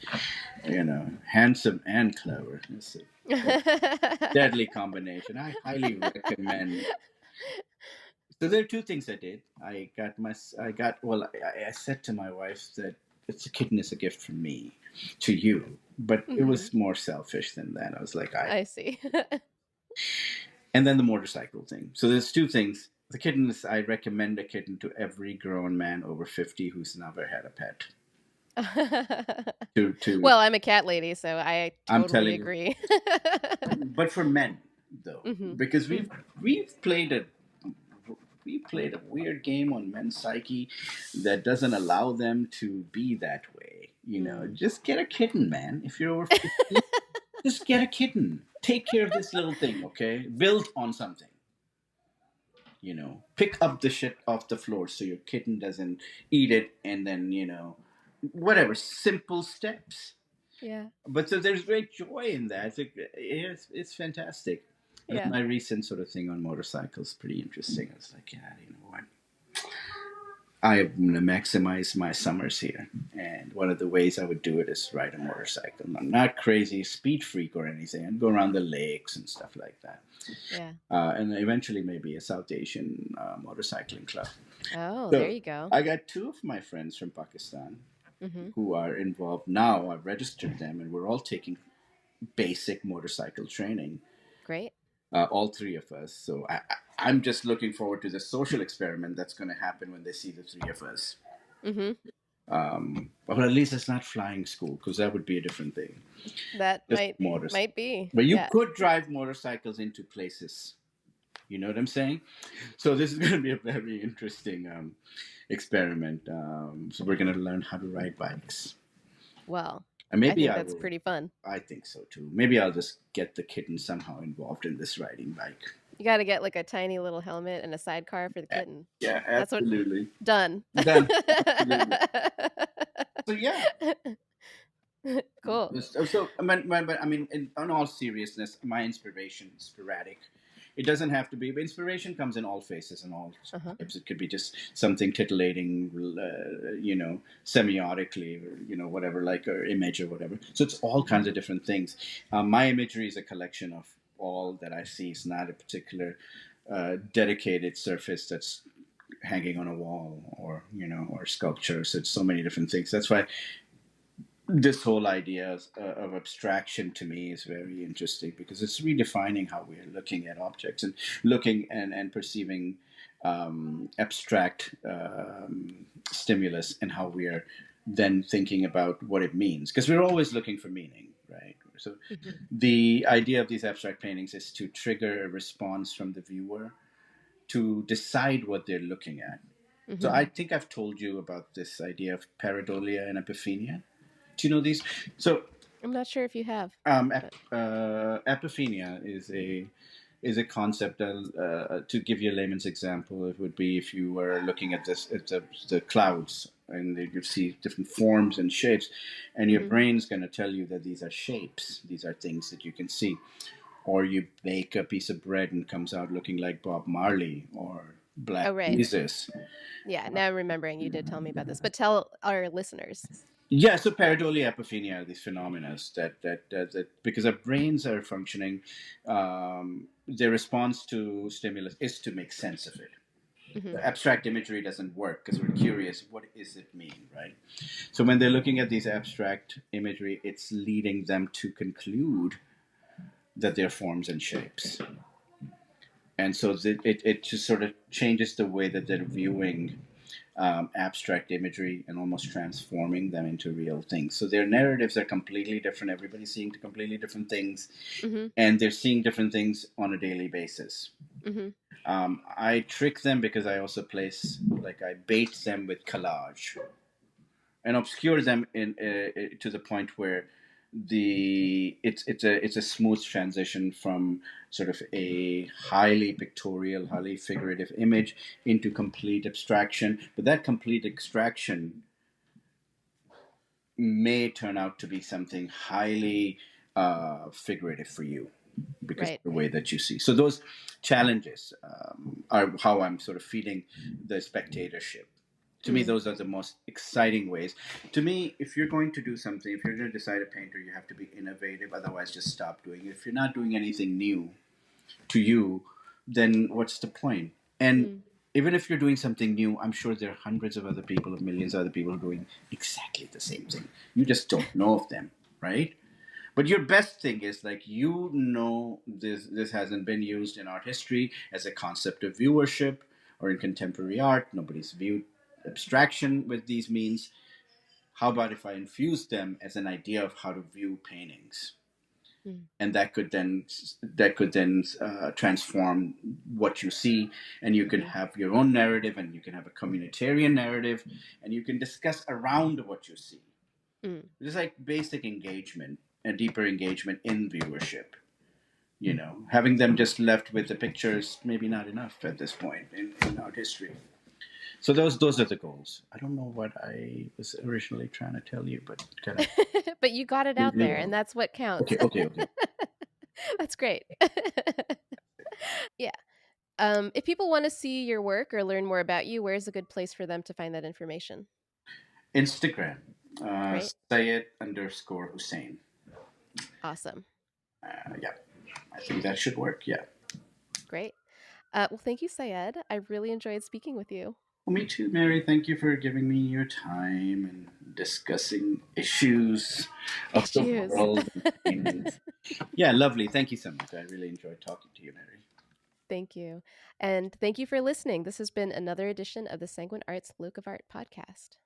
handsome and clever. It's a deadly combination. I highly recommend. So there are two things I did. I said to my wife that it's a kitten is a gift from me to you, but it
Hmm.
was more selfish than that. I was like,
I see.
and then the motorcycle thing. So there's two things. The kitten is, I recommend a kitten to every grown man over 50 who's never had a pet. To
Well, I'm a cat lady, so I
I'm
totally
telling you,
agree.
but for men though,
Hmm.
because we've played a we played a weird game on men's psyche that doesn't allow them to be that way.
Mm.
Just get a kitten, man. If you're over 50, just get a kitten. Take care of this little thing, okay? Build on something. Pick up the shit off the floor so your kitten doesn't eat it, and then whatever, simple steps.
Yeah.
But so there's great joy in that. It's fantastic. And then
Yeah.
my recent sort of thing on motorcycles pretty interesting. I was like, yeah, you know what, I'm going to maximize my summers here. And one of the ways I would do it is ride a motorcycle. I'm not crazy speed freak or anything. I'd go around the lakes and stuff like that.
Yeah.
And eventually maybe a South Asian motorcycling club.
Oh, there
So
you go.
I got two of my friends from Pakistan
Hmm.
who are involved now. I've registered them, and we're all taking basic motorcycle training,
Great.
all three of us. So I'm just looking forward to the social experiment that's going to happen when they see the three of us.
Hmm.
But at least it's not flying school, because that would be a different thing.
That
Just
might
motors.
might be.
But you
Yeah.
could drive motorcycles into places. You know what I'm saying? So this is going to be a very interesting experiment. So we're going to learn how to ride bikes.
Well,
And
I
maybe
think
I
that's
will.
pretty fun.
I think so too. Maybe I'll just get the kitten somehow involved in this riding bike.
You got to get like a tiny little helmet and a sidecar for the
Yeah,
kitten.
yeah,
That's what
absolutely.
done.
Done. Absolutely. So yeah.
Cool.
So I mean, in all seriousness, my inspiration is sporadic. It doesn't have to be, but inspiration comes in all faces and all
Uh-huh.
types. It could be just something titillating, semiotically, or whatever, like or image or whatever. So it's all kinds of different things. My imagery is a collection of all that I see. It's not a particular dedicated surface that's hanging on a wall or or sculpture. So it's so many different things. That's why this whole idea of abstraction to me is very interesting, because it's redefining how we're looking at objects and looking and perceiving abstract stimulus, and how we are then thinking about what it means, because we're always looking for meaning, right? So
Hmm.
the idea of these abstract paintings is to trigger a response from the viewer to decide what they're looking at. So
Hmm.
I think I've told you about this idea of pareidolia and epiphania. Do you know these? So,
I'm not sure if you have, but
epiphania is a concept that, to give you a layman's example, it would be if you were looking at this at the clouds, and you see different forms and shapes, and your
hmm.
brain's going to tell you that these are shapes, these are things that you can see. Or you bake a piece of bread and comes out looking like Bob Marley or Black
Oh, right.
Jesus.
Yeah, now I'm remembering you did tell me about this, but tell our listeners.
Yeah, so pareidolia, epiphania are these phenomena that because our brains are functioning, their response to stimulus is to make sense of it.
Hmm.
The abstract imagery doesn't work because we're curious, what does it mean, right? So when they're looking at these abstract imagery, it's leading them to conclude that they're forms and shapes. And so it just sort of changes the way that they're viewing abstract imagery and almost transforming them into real things. So their narratives are completely different. Everybody's seeing completely different things,
Hmm.
and they're seeing different things on a daily basis.
Hmm.
I trick them because I also I bait them with collage and obscure them to the point where it's a smooth transition from sort of a highly pictorial, highly figurative image into complete abstraction. But that complete abstraction may turn out to be something highly figurative for you. because of
Right.
the way that you see. So those challenges are how I'm sort of feeding the spectatorship. To me,
Mm.
those are the most exciting ways. To me, if you're going to do something, if you're going to decide a painter, you have to be innovative. Otherwise, just stop doing it. If you're not doing anything new to you, then what's the point? And
Mm.
even if you're doing something new, I'm sure there are hundreds of other people, of millions of other people who are doing exactly the same thing. You just don't know of them, right? But your best thing is like this hasn't been used in art history as a concept of viewership or in contemporary art. Nobody's viewed abstraction with these means. How about if I infuse them as an idea of how to view paintings?
Mm.
And that could then transform what you see, and you can
Mm-hmm.
have your own narrative, and you can have a communitarian narrative, and you can discuss around what you see.
Mm.
It's like basic engagement, a deeper engagement in viewership. Having them just left with the pictures maybe not enough at this point in art history. So those are the goals. I don't know what I was originally trying to tell you, but kind of.
But you got it out there, and that's what counts.
Okay, okay, okay.
That's great. Yeah. If people want to see your work or learn more about you, where's a good place for them to find that information?
Instagram,
Great.
Syed_Hosain.
Awesome.
Yeah, I think that should work. Yeah.
Great. Well, thank you, Syed. I really enjoyed speaking with you.
Well, me too, Mary. Thank you for giving me your time and discussing issues of the
Issues.
world. And yeah, lovely. Thank you so much. I really enjoyed talking to you, Mary.
Thank you. And thank you for listening. This has been another edition of the Sanguine Arts Locavart podcast.